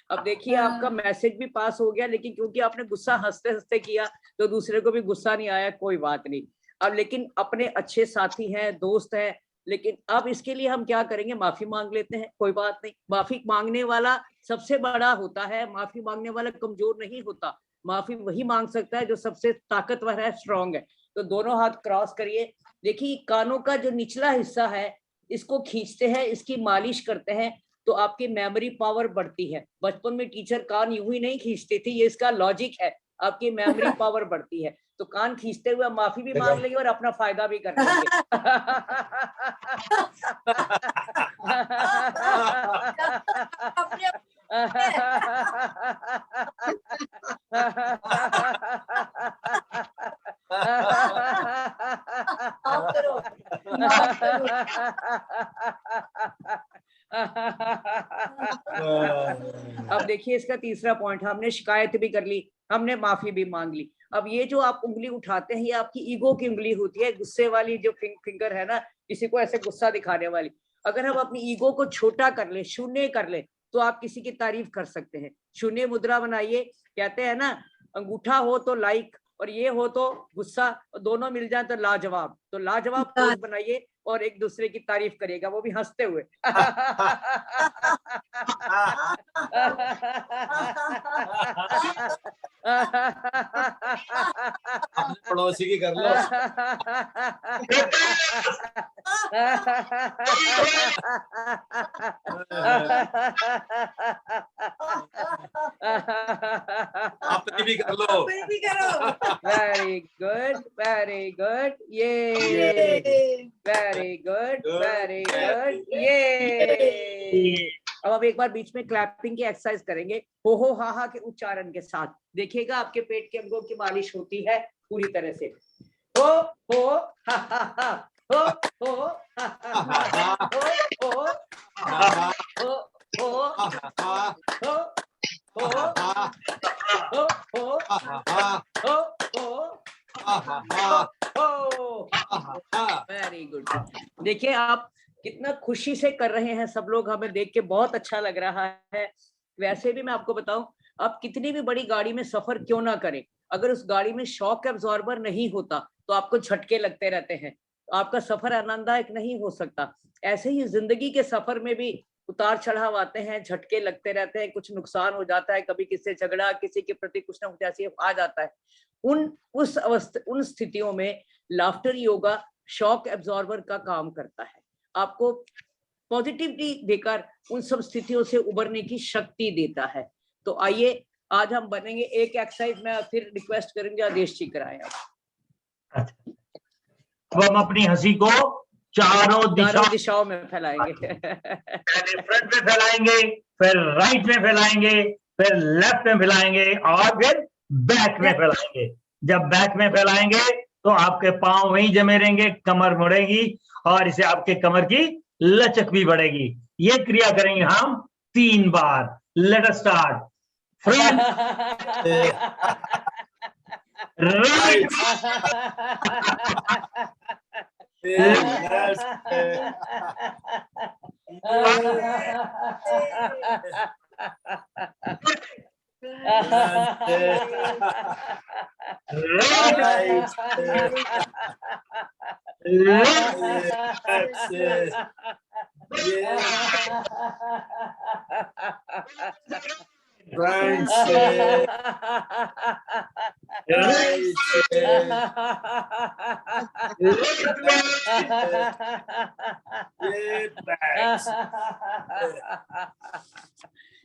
अब देखिए आपका मैसेज भी पास हो गया, लेकिन क्योंकि आपने गुस्सा हंसते हंसते किया तो दूसरे को भी गुस्सा नहीं आया, कोई बात नहीं। अब लेकिन अपने अच्छे साथी हैं, दोस्त हैं, लेकिन अब इसके लिए हम क्या करेंगे, माफी मांग लेते हैं, कोई बात नहीं। माफी मांगने वाला सबसे बड़ा होता है, माफी मांगने वाला कमजोर नहीं होता। माफी वही मांग सकता है जो सबसे ताकतवर है, स्ट्रांग है। तो दोनों हाथ क्रॉस करिए। देखिए कानों का जो निचला हिस्सा है इसको खींचते हैं, इसकी मालिश करते हैं तो आपकी मेमोरी पावर बढ़ती है। बचपन में टीचर कान यूं ही नहीं खींचती थी, ये इसका लॉजिक है, आपकी मेमोरी पावर बढ़ती है। तो कान खींचते हुए माफी भी मांग लेंगे और अपना फायदा भी कर लेंगे। अब देखिए इसका तीसरा पॉइंट, हमने शिकायत भी कर ली, हमने माफी भी मांग ली। अब ये जो आप उंगली उठाते हैं ये आपकी ईगो की उंगली होती है, गुस्से वाली जो फिंगर है ना, किसी को ऐसे गुस्सा दिखाने वाली। अगर हम अपनी ईगो को छोटा कर ले, शून्य कर ले, तो आप किसी की तारीफ कर सकते हैं। शून्य मुद्रा बनाइए। कहते हैं ना, अंगूठा हो तो लाइक और ये हो तो गुस्सा, दोनों मिल जाए तो लाजवाब। तो लाजवाब पोज बनाइए और एक दूसरे की तारीफ करिएगा, वो भी हंसते हुए। पड़ोसी की कर लो। अपनी भी कर लो। वेरी गुड, वेरी गुड, ये वेरी गुड, वेरी गुड, ये। अब एक बार बीच में क्लैपिंग की एक्सरसाइज करेंगे, हो हा के उच्चारण के साथ। देखिएगा आपके पेट के अंगों की मालिश होती है पूरी तरह से। हो हा हा, हो हा हा, हो वेरी गुड। देखिए आप कितना खुशी से कर रहे हैं सब लोग, हमें देख के बहुत अच्छा लग रहा है। वैसे भी मैं आपको बताऊं, आप कितनी भी बड़ी गाड़ी में सफर क्यों ना करें, अगर उस गाड़ी में शॉक एब्जॉर्बर नहीं होता तो आपको झटके लगते रहते हैं, तो आपका सफर आनंददायक नहीं हो सकता। ऐसे ही जिंदगी के सफर में भी उतार चढ़ाव आते हैं, झटके लगते रहते हैं, कुछ नुकसान हो जाता है, कभी किसी से झगड़ा, किसी के प्रति कुछ ना कुछ ऐसे आ जाता है। उन स्थितियों में लाफ्टर योगा शॉक एब्जॉर्बर का काम करता है, आपको पॉजिटिविटी देकर उन सब स्थितियों से उबरने की शक्ति देता है। तो आइए आज हम बनेंगे एक एक्सरसाइज में, फिर रिक्वेस्ट करेंगे आदेश जी कराएं आप। अब हम अपनी हंसी को चारों दिशाओं में फैलाएंगे। पहले फ्रंट में फैलाएंगे, फिर राइट में फैलाएंगे, फिर लेफ्ट में फैलाएंगे और फिर बैक में फैलाएंगे। जब बैक में फैलाएंगे तो आपके पांव वहीं जमे रहेंगे, कमर मुड़ेगी और इससे आपके कमर की लचक भी बढ़ेगी। ये क्रिया करेंगे हम 3 बार। Let us start. Front, right, right,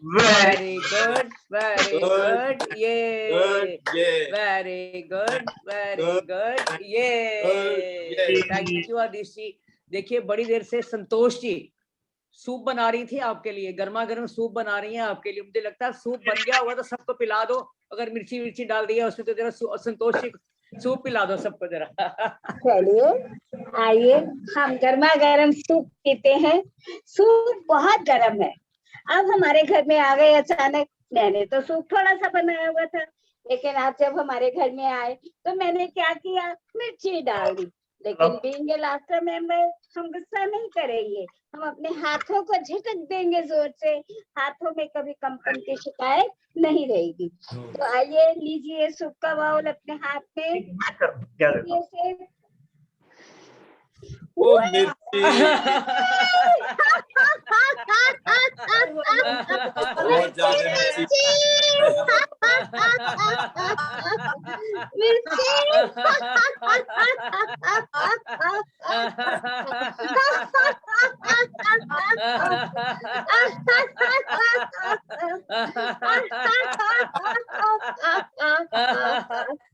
Right, Very good, very Good. good, yay. Good, yeah. Very good, very Good. good, Good, yay. yay. Thank you Aadish ji. देखिए बड़ी देर से संतोष जी सूप बना रही थी आपके लिए, गर्मा गर्म सूप बना रही हैं आपके लिए। मुझे लगता है सूप बन गया होगा तो सबको पिला दो, अगर मिर्ची मिर्ची डाल दिया उसमें तो जरा संतोष जी सूप पिला दो सबको जरा। चलिए आइए हम गर्मा गर्म सूप पीते हैं। सूप बहुत गर्म है। अब हमारे घर में आ गए अचानक। मैंने तो सूप थोड़ा सा बनाया हुआ था, लेकिन आप जब हमारे घर में आए तो मैंने क्या किया, मिर्ची डाल दी। लेकिन बीइंग ए लाफ्टर मेंबर हम गुस्सा नहीं करेंगे, हम अपने हाथों को झटक देंगे जोर से। हाथों में कभी कंपन की शिकायत नहीं रहेगी। तो आइए लीजिए सूप का बाउल अपने हाथ में। ऐसे ओ मिर्ची बहुत ज्यादा मिर्ची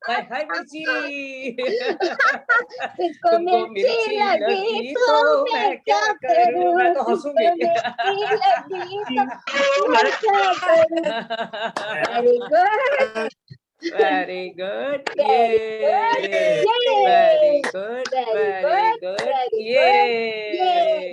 हाय मिर्ची, तुमको मिर्ची लगी तो मैं क्या करूं, मैं तो हंसूंगी। मिर्ची लगी तो मैं क्या करूं। वेरी गुड, वेरी गुड, ये वेरी गुड, वेरी गुड, ये।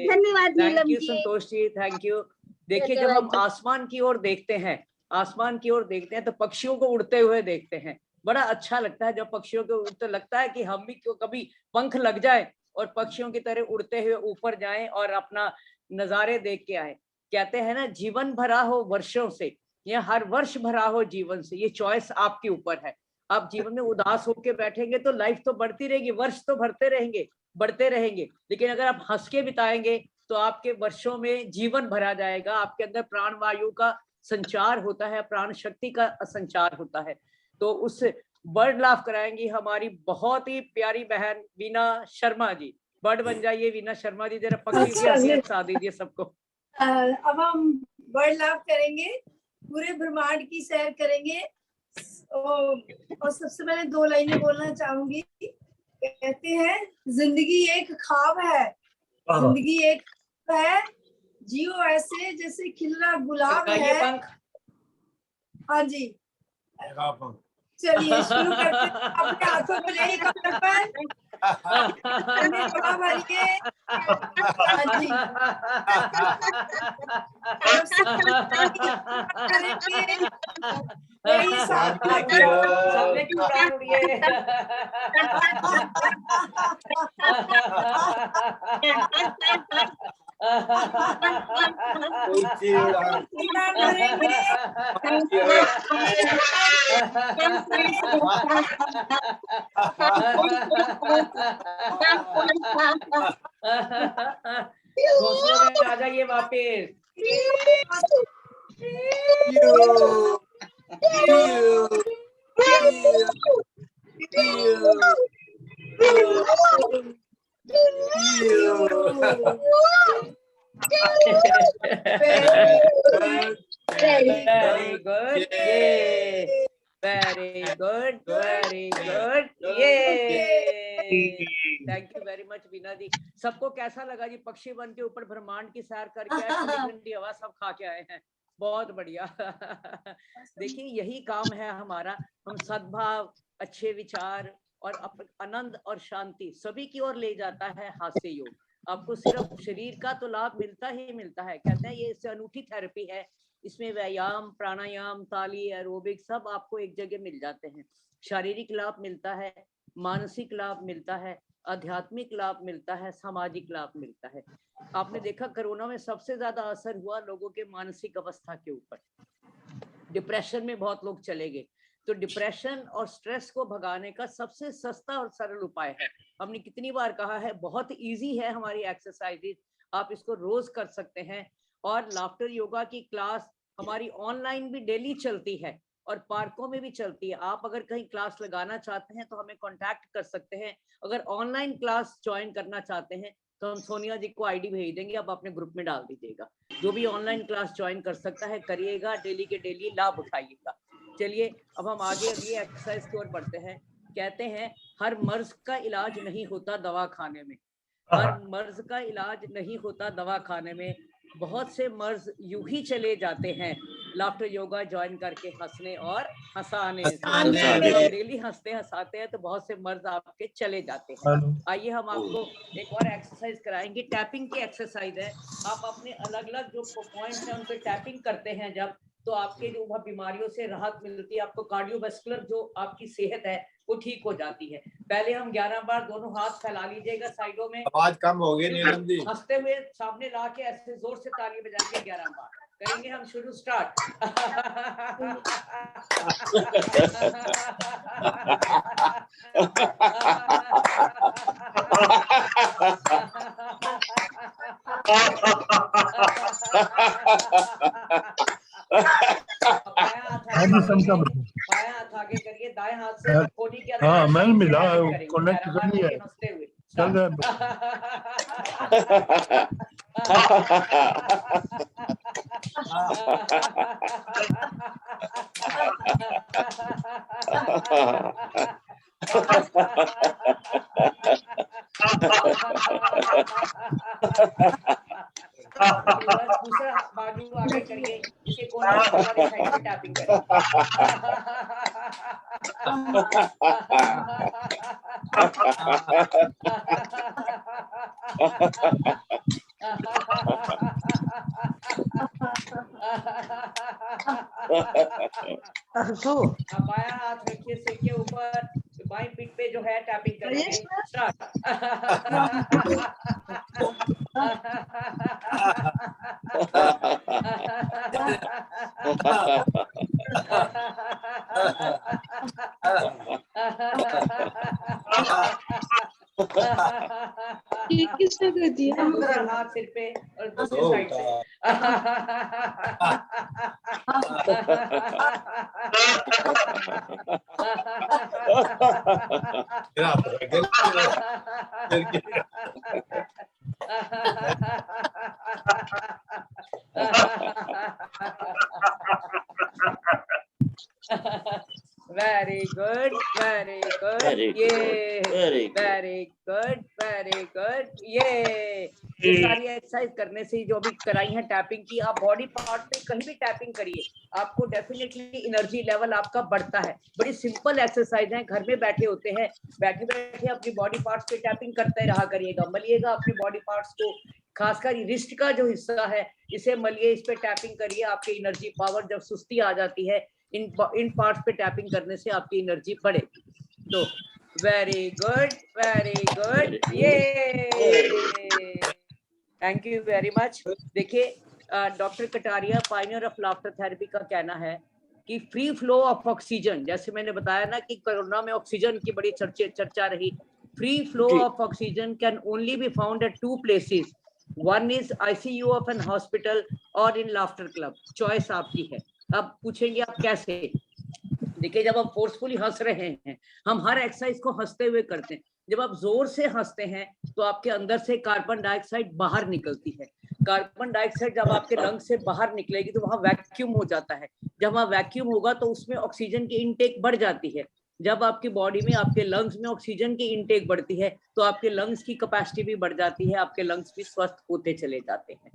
धन्यवाद thank Neelam you ji. Santosh ji, thank you. देखिए जब हम आसमान की ओर देखते हैं, आसमान की ओर देखते हैं तो पक्षियों को उड़ते हुए देखते हैं। बड़ा अच्छा लगता है जब पक्षियों को उड़ते, लगता है कि हम भी क्यों कभी पंख लग जाए और पक्षियों की तरह उड़ते हुए ऊपर जाएं और अपना नजारे देख के आए। कहते हैं ना जीवन भरा हो वर्षों से, या हर वर्ष भरा हो जीवन से, ये चॉइस आपके ऊपर है। आप जीवन में उदास होकर बैठेंगे तो लाइफ तो बढ़ती रहेगी, वर्ष तो भरते रहेंगे, बढ़ते रहेंगे। लेकिन अगर आप हंस के बिताएंगे तो आपके वर्षों में जीवन भरा जाएगा। आपके अंदर प्राण वायु का संचार होता है, प्राण शक्ति का संचार होता है। तो उस बर्ड लाफ कराएंगी हमारी बहुत ही प्यारी बहन वीना शर्मा जी। बर्ड बन जाइए वीना शर्मा जी, जरा पक्षी की हंसियत सा दीजिए सबको। अब हम बर्ड लाफ करेंगे, पूरे ब्रह्मांड की सैर करेंगे। और सबसे पहले 2 लाइनें बोलना चाहूंगी। कहते हैं जिंदगी एक ख्वाब है, जिंदगी एक है, जियो ऐसे जैसे खिलना गुलाब है। पंख। हाँ जी, चलिए शुरू करते हैं। अपने हाथों को ले कमर पर, हवा भरिए। हाँ जी, सबने की उड़ान उड़िए। ऊंची उड़ान घोंसलों में आ जाइए वापिस। Very good, yay. Very good, very good, yay. Thank you very much Veena ji. सबको कैसा लगा जी, पक्षी बन के ऊपर ब्रह्मांड की सैर करके आए, ठंडी ठंडी हवा सब खा के आए हैं, बहुत बढ़िया। देखिए यही काम है हमारा, हम सद्भाव, अच्छे विचार और आनंद और शांति सभी की ओर ले जाता है हास्य योग। आपको सिर्फ शरीर का तो लाभ मिलता ही मिलता है। कहते हैं ये इससे अनूठी थेरेपी है इसमें व्यायाम, प्राणायाम, ताली, एरोबिक सब आपको एक जगह मिल जाते हैं। शारीरिक लाभ मिलता है, मानसिक लाभ मिलता है, आध्यात्मिक लाभ मिलता है, सामाजिक लाभ मिलता है। आपने देखा कोरोना में सबसे ज्यादा असर हुआ लोगों के मानसिक अवस्था के ऊपर। डिप्रेशन में बहुत लोग चले गए। तो डिप्रेशन और स्ट्रेस को भगाने का सबसे सस्ता और सरल उपाय है। हमने कितनी बार कहा है, बहुत इजी है हमारी एक्सरसाइजेज, आप इसको रोज कर सकते हैं। और लाफ्टर योगा की क्लास हमारी ऑनलाइन भी डेली चलती है और पार्कों में भी चलती है। आप अगर कहीं क्लास लगाना चाहते हैं तो हमें कांटेक्ट कर सकते हैं। अगर ऑनलाइन क्लास ज्वाइन करना चाहते हैं तो हम सोनिया जी को आईडी भेज देंगे, आप अपने ग्रुप में डाल दीजिएगा। जो भी ऑनलाइन क्लास ज्वाइन कर सकता है करिएगा, डेली के डेली लाभ उठाइएगा। चलिए अब हम आगे अगली एक्सरसाइज की ओर बढ़ते हैं। कहते हैं हर मर्ज का इलाज नहीं होता दवा खाने में, हर मर्ज का इलाज नहीं होता दवा खाने में। बहुत से मर्ज यूं ही चले जाते हैं लाफ्टर योगा ज्वाइन करके हंसने और हंसाने से। डेली हंसते हंसाते हैं तो बहुत से मर्ज आपके चले जाते हैं। आइए हम आपको एक और एक्सरसाइज कराएंगे, टैपिंग की एक्सरसाइज है। आप अपने अलग अलग जो पॉइंट्स हैं उन पे टैपिंग करते हैं जब, तो आपके जो वह बीमारियों से राहत मिलती है, आपको कार्डियोवैस्कुलर जो आपकी सेहत है वो ठीक हो जाती है। पहले हम 11 बार दोनों हाथ फैला लीजिएगा साइडों में, आवाज कम हो गई नीलम जी। हंसते हुए सामने ला के ऐसे जोर से ताली बजाएंगे 11 बार। करेंगे हम, शुरू, स्टार्ट। बायां हाथ आगे करिए, दाएं हाथ से कोहनी के अंदर। हाँ मैंने मिला करेंगे कनेक्ट 11 बार करनी है, करके हंसते हुए। चल रहा दूसरा बाजू आगे करिए, इसके कोने वाले साइड पे टैपिंग करिए। बायां हाथ रखिए सिर के ऊपर, बाईं पीठ पे जो है टैपिंग करेंगे। स्टार्ट। किसने दे दिया? दूसरा हाथ सिर पे और दूसरी साइड से। वेरी गुड, वेरी गुड, ये वेरी गुड, वेरी गुड। ये सारी एक्सरसाइज करने से जो भी कराई है टैपिंग की, आप बॉडी पार्ट पे कहीं भी टैपिंग करिए, आपको डेफिनेटली एनर्जी लेवल आपका बढ़ता है। बड़ी सिंपल एक्सरसाइज है, घर में बैठे होते हैं, बैठे बैठे अपनी बॉडी पार्ट्स पे टैपिंग करते रहा करिएगा। मलिएगा अपने बॉडी पार्ट्स को, खासकर रिस्ट का जो हिस्सा है इसे मलिए, इस पे टैपिंग करिए। आपकी एनर्जी पावर, जब सुस्ती आ जाती है, इन पार्ट्स पे टैपिंग करने से आपकी एनर्जी बढ़ेगी। तो वेरी गुड, वेरी गुड, ये थैंक यू वेरी मच। देखिए doctor Kataria, Pioneer of laughter therapy, का कहना है कि फ्री फ्लो ऑफ ऑक्सीजन, जैसे मैंने बताया ना कि कोरोना में ऑक्सीजन की बड़ी चर्चा रही। Free flow of oxygen can only be found at 2 places, one is ICU of an hospital और in laughter club। चॉइस आपकी है। अब पूछेंगे आप कैसे? देखिए जब आप फोर्सफुली हंस रहे हैं, हम हर एक्सरसाइज को हंसते हुए करते हैं। जब आप जोर से हंसते हैं तो आपके अंदर से कार्बन डाइऑक्साइड बाहर निकलती है। कार्बन डाइऑक्साइड जब आपके लंग से बाहर निकलेगी तो वहां वैक्यूम हो जाता है। जब वहां वैक्यूम होगा तो उसमें ऑक्सीजन की इनटेक बढ़ जाती है। जब आपकी बॉडी में, आपके लंग्स में ऑक्सीजन की इनटेक बढ़ती है तो आपके लंग्स की कैपेसिटी भी बढ़ जाती है, आपके लंग्स भी स्वस्थ होते चले जाते हैं।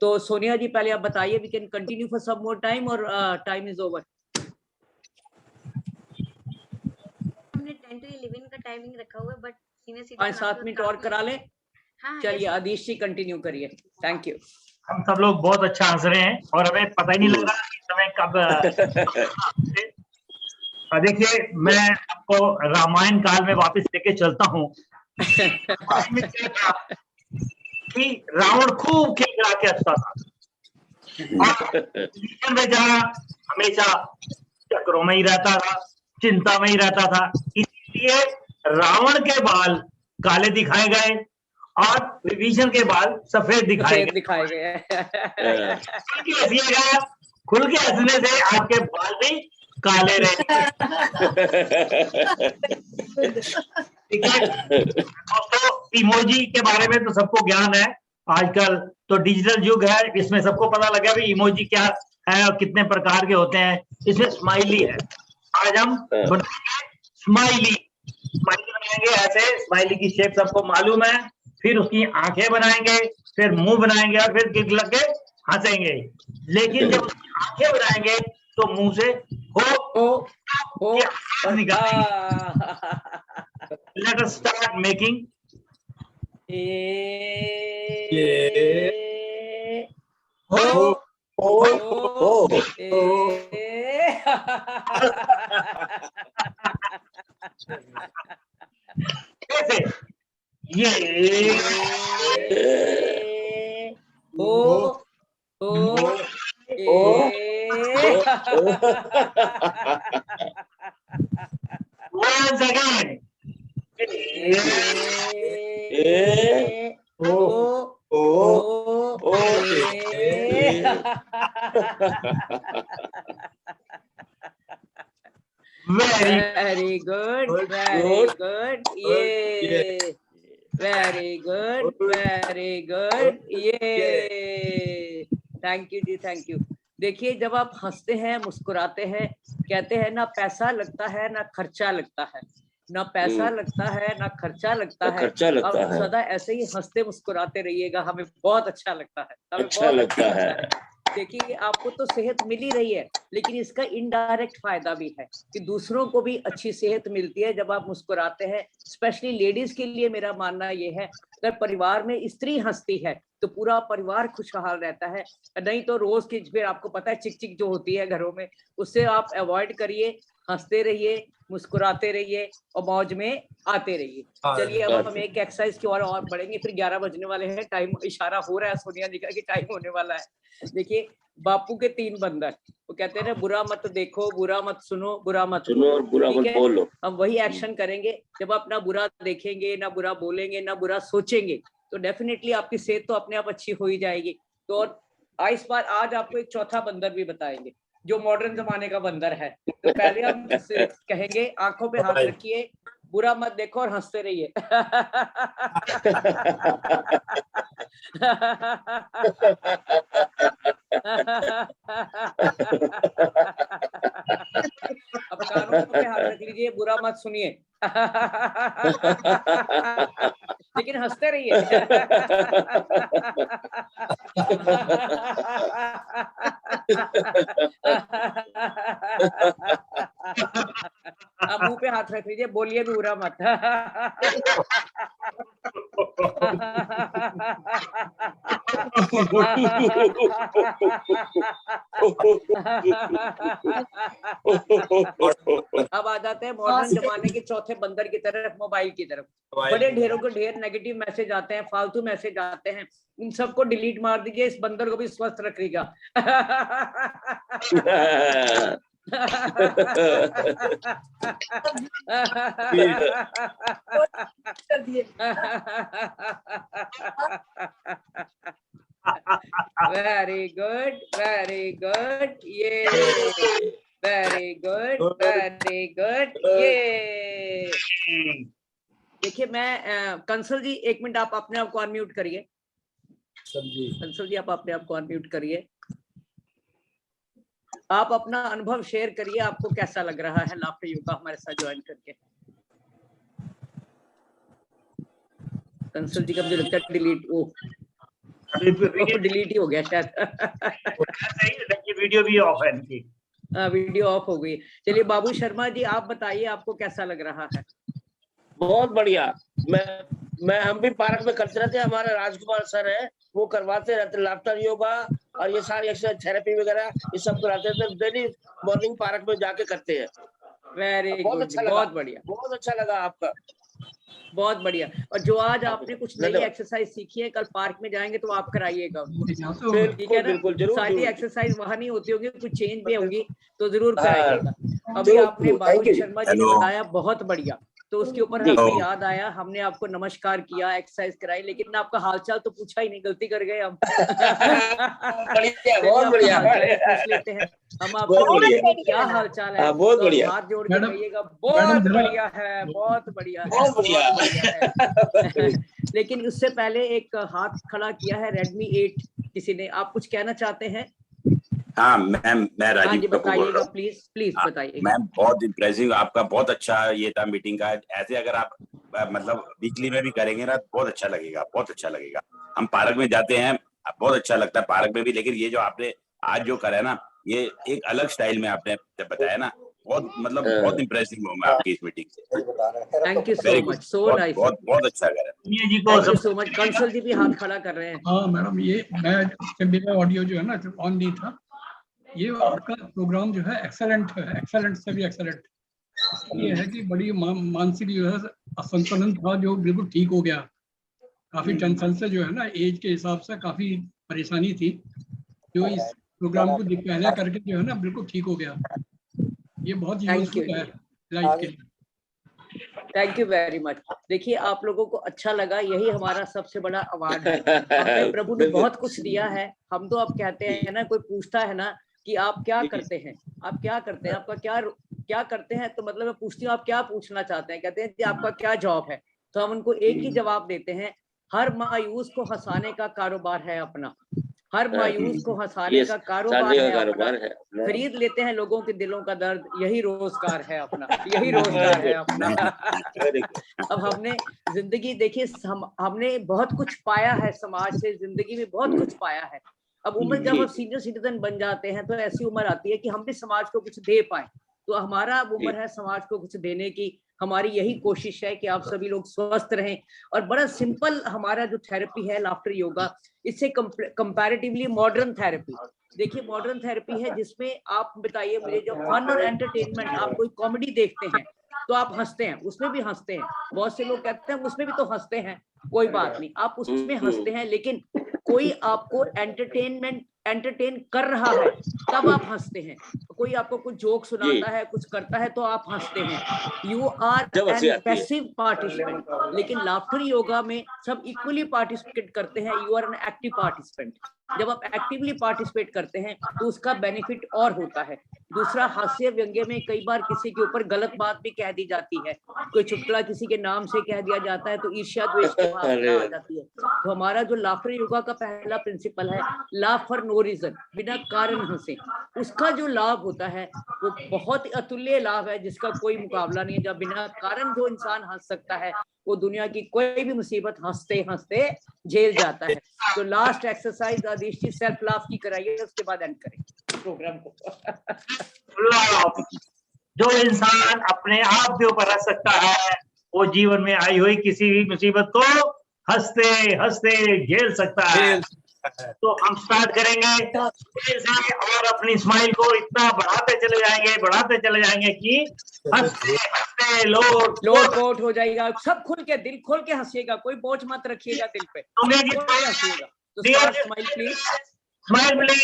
तो सोनिया जी पहले आप बताइए, we can continue for some more time और टाइम इज ओवर। हमने 10 to 11 का टाइमिंग रखा हुआ है, बट सीधे सीधे 5-7 मिनट और करा लें। हाँ, चलिए आदिश जी कंटिन्यू करिए। Thank you. हम सब लोग बहुत अच्छा हंस रहे हैं और हमें पता ही नहीं लग रहा कि समय कब देखिए, मैं आपको रामायण काल में वापस लेके चलता हूँ कि रावण खूब खिलखिला के हंसता था और विभीषण बेचारा हमेशा चक्रों में ही रहता था, चिंता में ही रहता था। इसलिए रावण के बाल काले दिखाए गए और विभीषण के बाल सफेद दिखाए गए। खुल के हंसने से आपके बाल भी काले रहेंगे। ठीक है दोस्तों, इमोजी के बारे में तो सबको ज्ञान है। आजकल तो डिजिटल युग है, इसमें सबको पता लगा भी इमोजी क्या है और कितने प्रकार के होते हैं। इसमें स्माइली है, आज हम बनाएंगे स्माइली। स्माइली बनाएंगे ऐसे, स्माइली की शेप सबको मालूम है। फिर उसकी आंखें बनाएंगे, फिर मुंह बनाएंगे और फिर गिग लग के हंसेंगे। लेकिन जब उसकी आंखें बनाएंगे तो मुंह से हो निकालेंगे। Let us start making. कैसे? ये once again. Very good, very good. Yeah. Very good, very good. Yeah. Thank you ji, thank you. देखिए, जब आप हंसते हैं, मुस्कुराते हैं, कहते हैं ना पैसा लगता है ना खर्चा लगता है, ना पैसा लगता है ना खर्चा लगता है। आप सदा ऐसे ही हंसते मुस्कुराते रहिएगा, हमें बहुत अच्छा लगता है, हमें अच्छा लगता है। देखिए, आपको तो सेहत मिल ही रही है, लेकिन इसका इनडायरेक्ट फायदा भी है कि दूसरों को भी अच्छी सेहत मिलती है जब आप मुस्कुराते हैं। स्पेशली लेडीज के लिए मेरा मानना ये है, अगर परिवार में स्त्री हंसती है तो पूरा परिवार खुशहाल रहता है। नहीं तो रोज की फिर आपको पता है चिक चिक जो होती है घरों में, उससे आप अवॉइड करिए, हंसते रहिए, मुस्कुराते रहिए और मौज में आते रहिए। चलिए, अब हम एक एक्सरसाइज की और बढ़ेंगे, फिर 11 बजने वाले हैं, टाइम इशारा हो रहा है सोनिया जी का कि टाइम होने वाला है। देखिए, बापू के 3 बंदर, वो कहते हैं ना, बुरा मत देखो, बुरा मत सुनो, बुरा मत बोलो। हम वही एक्शन करेंगे। जब आप ना बुरा देखेंगे, ना बुरा बोलेंगे, ना बुरा सोचेंगे, तो डेफिनेटली आपकी सेहत तो अपने आप अच्छी हो ही जाएगी। तो इस बार आज आपको एक चौथा बंदर भी बताएंगे जो मॉडर्न जमाने का बंदर है। तो पहले हम कहेंगे, आंखों पे हाथ रखिए, बुरा मत देखो और हंसते रहिए। अब कानों पे हाथ रख लीजिए, बुरा मत सुनिए, लेकिन हंसते रहिए। अब मुंह पे हाथ रख लीजिए, बोलिए भी बुरा मत। अब आ जाते हैं मॉडर्न जमाने के चौथे बंदर की तरफ, मोबाइल की तरफ। बड़े ढेरों के ढेर नेगेटिव मैसेज आते हैं, फालतू मैसेज आते हैं, इन सबको डिलीट मार दीजिए, इस बंदर को भी स्वस्थ रखिएगा। वेरी गुड, वेरी गुड, ये वेरी गुड, वेरी गुड, ये। देखिए, मैं कंसल जी, 1 मिनट आप अपने आप को अनम्यूट करिए। कंसल जी, आप अपने आप को अनम्यूट करिए। आप अपना अनुभव शेयर करिए, आपको कैसा लग रहा है लाफ्टर योगा हमारे साथ ज्वाइन करके। कंसल जी का मुझे लगता है डिलीट डिलीट ही हो गया शायद। वीडियो भी ऑफ है इनकी। वीडियो ऑफ हो गई। चलिए, बाबू शर्मा जी, आप बताइए, आपको कैसा लग रहा है? बहुत बढ़िया। मैं हम भी पार्क में करते रहते हैं, हमारा राजकुमार सर है, वो करवाते रहते लाफ्टर योगा और ये सारी एक्सरसाइज थेरेपी वगैरह ये सब कराते रहते, डेली मॉर्निंग पार्क में जाके करते हैं। वेरी बहुत गुड, अच्छा लगा, बहुत बढ़िया, बहुत अच्छा लगा आपका, बहुत बढ़िया। और जो आज आपने कुछ नई धन्यवाद। एक्सरसाइज सीखी है, कल पार्क में जाएंगे तो आप कराइएगा उनको, ठीक बिल्कुल है ना? बिल्कुल, जरूर सारी जरूर। एक्सरसाइज वहां नहीं होती होगी, कुछ चेंज भी होंगी तो जरूर हाँ, कराइएगा। अभी जरूर, आपने जरूर, बाबू thank you जी। शर्मा जी ने हेलो। बताया, बहुत बढ़िया। तो उसके ऊपर जी। हमें याद आया, हमने आपको नमस्कार किया, एक्सरसाइज कराई, लेकिन आपका हालचाल तो पूछा ही नहीं, गलती कर गए हम। बढ़िया, चलिए, बहुत आपका बढ़िया, हालचाल ही पूछ लेते हैं। हम आपसे बहुत बढ़िया। पूछेंगे क्या हालचाल है, हाँ, बहुत तो आप बढ़िया। हाथ जोड़ के मैडम, कहिएगा मैडम बहुत जरा- बढ़िया है, बहुत बढ़िया है, बहुत बढ़िया। बहुत बढ़िया है। लेकिन उससे पहले एक हाथ खड़ा किया है Redmi 8 किसी ने, आप कुछ कहना चाहते हैं? हाँ मैम, मैं हाँ राजीव जी, कपूर बोल रहा बताइएगा हूँ। प्लीज, प्लीज बताइएगा। मैम बहुत इम्प्रेसिव, आपका बहुत अच्छा ये था मीटिंग का। ऐसे अगर आप मतलब वीकली में भी करेंगे ना, बहुत अच्छा लगेगा, बहुत अच्छा लगेगा। हम पार्क में जाते हैं, बहुत अच्छा लगता है पार्क में भी, लेकिन ये जो आपने आज जो करा है ना, ये एक अलग स्टाइल में आपने बताया ना, बहुत मतलब बहुत इम्प्रेसिव हूँ मैं आपकी इस मीटिंग से। Thank you so very much, good, so बहुत नाइस। बहुत बहुत अच्छा करा। सोनिया जी को थैंक यू सब सो मच। कंसल जी भी हाथ खड़ा कर रहे हैं। हाँ मैडम, ये मेरा ऑडियो जो है ना ऑन नहीं था। ये आपका प्रोग्राम जो है एक्सेलेंट है, एक्सेलेंट से भी एक्सेलेंट। ये है कि बड़ी मानसिक जो है असंतुलन था, जो बिल्कुल ठीक हो गया। काफी टेंशन से जो है ना, एज के हिसाब से काफी परेशानी थी, जो इस प्रोग्राम को पहले करके जो है ना बिल्कुल ठीक हो गया। ये बहुत Thank यूजफुल you. है लाइफ के लिए। Thank you very much. देखिए, आप लोगों को अच्छा लगा, यही हमारा सबसे बड़ा अवार्ड है। हमें प्रभु ने बिल्कुल। बहुत कुछ दिया है। हम तो अब कहते हैं ना, कोई पूछता है ना कि आप क्या करते हैं, आप क्या करते हैं, आपका क्या करते हैं, तो मतलब मैं पूछती हूँ आप क्या पूछना चाहते हैं, कहते हैं कि आपका क्या जॉब है, तो हम उनको एक ही जवाब देते हैं, हर मायूस को हंसाने का कारोबार है अपना। हर मायूस को हंसाने का कारोबार है अपना। है। खरीद लेते हैं लोगों के दिलों का दर्द, यही रोजगार है अपना, यही रोजगार है अपना। अब हमने जिंदगी देखिए, हमने बहुत कुछ पाया है समाज से, जिंदगी में बहुत कुछ पाया है। अब उम्र जब हम सीनियर सिटीजन बन जाते हैं, तो ऐसी उम्र आती है कि हम भी समाज को कुछ दे पाए। तो हमारा अब उम्र है समाज को कुछ देने की। हमारी यही कोशिश है कि आप सभी लोग स्वस्थ रहें। और बड़ा सिंपल हमारा जो थेरेपी है लाफ्टर योगा, इससे कंपैरेटिवली मॉडर्न थेरेपी। देखिए, मॉडर्न थेरेपी है जिसमें आप बताइए मुझे, जो फन और एंटरटेनमेंट, आप कोई कॉमेडी देखते हैं तो आप हंसते हैं, उसमें भी हंसते हैं। बहुत से लोग कहते हैं उसमें भी तो हंसते हैं, कोई बात नहीं, आप उसमें हंसते हैं, लेकिन कोई आपको एंटरटेन कर रहा है तब आप हंसते हैं। कोई आपको कुछ जोक सुनाता है, कुछ करता है, तो आप हंसते हैं। You are an passive participant. लेकिन लाफ्टर योगा में सब इक्वली पार्टिसिपेट करते हैं, you are an active participant. जब आप एक्टिवली पार्टिसिपेट करते हैं तो उसका बेनिफिट और होता है। दूसरा, हास्य व्यंग्य में कई बार किसी के ऊपर गलत बात भी कह दी जाती है, कोई चुटकुला किसी के नाम से कह दिया जाता है, तो ईर्ष्या द्वेष की भावना आ जाती है। तो हमारा जो लाफ्टर योगा का पहला प्रिंसिपल है, लाफ फॉर नो रीजन, बिना कारण हंसे, उसका जो लाभ होता है वो बहुत ही अतुल्य लाभ है, जिसका कोई मुकाबला नहीं है। जब बिना कारण जो इंसान हंस सकता है, वो दुनिया की कोई भी मुसीबत हंसते हंसते झेल जाता है। तो लास्ट एक्सरसाइज आदिश जी सेल्फ लाफ की कराइए, उसके बाद एंड करें प्रोग्राम को। जो इंसान अपने आप के ऊपर हंस सकता है, वो जीवन में आई हुई किसी भी मुसीबत को हंसते हंसते झेल सकता है। तो हम स्टार्ट करेंगे और अपनी स्माइल को इतना बढ़ाते चले जाएंगे कि हंसते हंसते लोड पोट हो जाएगा। सब खुल के, दिल खोल के हंसिएगा, कोई बोझ मत रखिएगा दिल पे, हंसिएगा। तो smile please, smile please.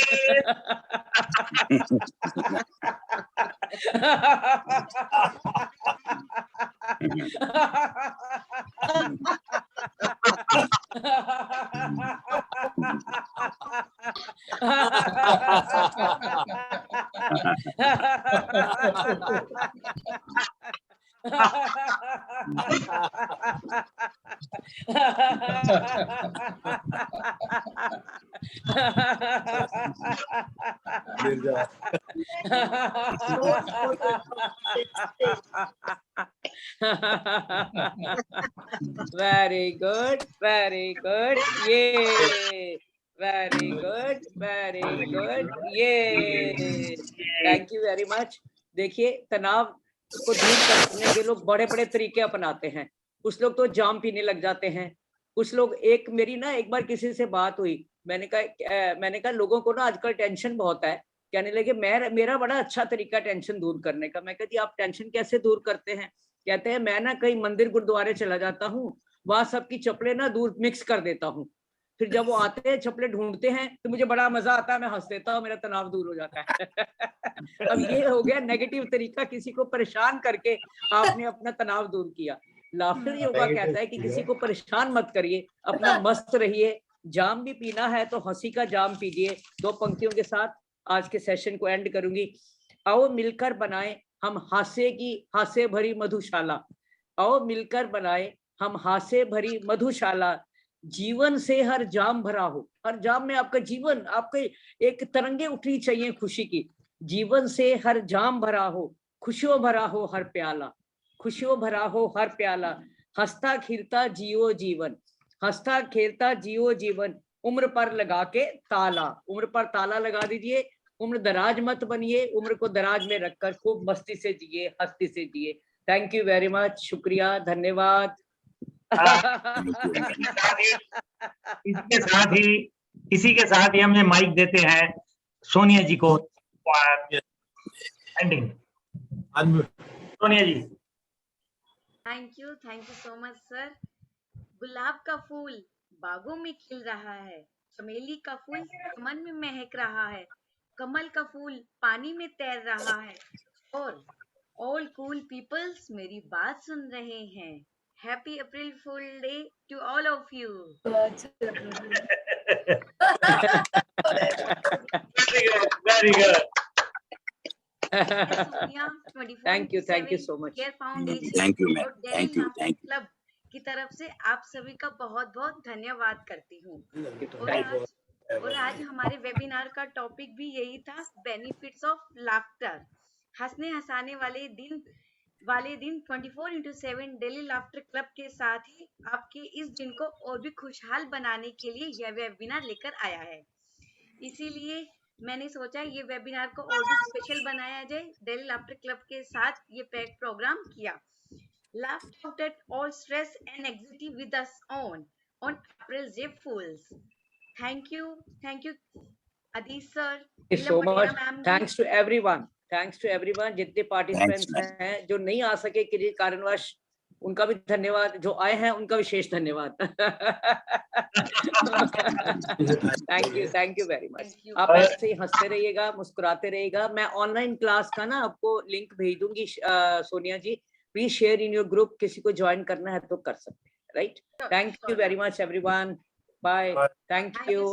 Very good, very good, ये वेरी गुड, वेरी गुड, ये थैंक यू वेरी मच। देखिए, तनाव को दूर करने के लोग बड़े बड़े तरीके अपनाते हैं। कुछ लोग तो जाम पीने लग जाते हैं, कुछ लोग, एक मेरी ना एक बार किसी से बात हुई, मैंने कहा लोगों को ना आजकल टेंशन बहुत है, कहने लगे मेरा बड़ा अच्छा तरीका टेंशन दूर करने का। मैं कहती आप टेंशन कैसे दूर करते हैं? कहते हैं मैं ना कहीं मंदिर गुरुद्वारे चला जाता हूँ, वहां सबकी चप्पलें ना दूर मिक्स कर देता हूँ, फिर जब वो आते हैं चप्पलें ढूंढते हैं तो मुझे बड़ा मजा आता है, मैं हंस देता हूँ, मेरा तनाव दूर हो जाता है। अब ये हो गया नेगेटिव तरीका, किसी को परेशान करके आपने अपना तनाव दूर किया। लाफ्टर योगा कहता है कि किसी को परेशान मत करिए, अपना मस्त रहिए। जाम भी पीना है तो हंसी का जाम पीजिए। 2 पंक्तियों के साथ आज के सेशन को एंड करूंगी। आओ मिलकर बनाए हम हास्य भरी मधुशाला, आओ मिलकर बनाए हम हास्य भरी मधुशाला, जीवन से हर जाम भरा हो। हर जाम में आपका जीवन, आपके एक तरंगे उठनी चाहिए खुशी की। जीवन से हर जाम भरा हो, खुशियों भरा हो हर प्याला, खुशियों भरा हो हर प्याला, हंसता खिलता जियो जीवन, हंसता खेलता जियो जीवन, उम्र पर लगा के ताला, उम्र पर ताला लगा दीजिए। उम्र दराज मत बनिए, उम्र को दराज में रखकर खूब मस्ती से जिए, हस्ती से जिए। थैंक यू वेरी मच, शुक्रिया, धन्यवाद। इसी के साथ ही हमने माइक देते हैं सोनिया जी को। Ending Sonia ji. Thank you so much sir. गुलाब का फूल बागों में खिल रहा है, चमेली का फूल मन में महक रहा है, कमल का फूल पानी में तैर रहा है, और ऑल कूल पीपल्स मेरी बात सुन रहे हैं। Happy April fool day to all of you. Very good. Thank you so much. Thank you ma'am, thank you club की तरफ से आप सभी का बहुत बहुत धन्यवाद करती हूँ। और आज हमारे वेबिनार का टॉपिक भी यही था, बेनिफिट्स ऑफ लाफ्टर। हंसने हंसाने वाले दिन 24/7 डेली लाफ्टर क्लब के साथ ही आपके इस दिन को और भी खुशहाल बनाने के लिए यह वेबिनार लेकर आया है। इसीलिए मैंने सोचा ये वेबिनार को और भी स्पेशल बनाया जाए। डेली लाफ्टर क्लब के साथ ये पैक प्रोग्राम किया। Laugh out at all stress and anxiety with us on April Fools. Thank you, Adish sir. Thank you so much. Thanks to everyone. जितने पार्टिसिपेंट्स हैं जो नहीं आ सके किसी कारणवश, उनका भी धन्यवाद। जो आए हैं उनका विशेष धन्यवाद। Thank you very much. आप ऐसे ही हंसते रहिएगा, मुस्कुराते रहिएगा। मैं ऑनलाइन क्लास का ना आपको लिंक भेज दूंगी Sonia ji, please share in your group. किसी को ज्वाइन करना है तो कर सकते हैं, right? Thank you very much everyone, bye. Thank you.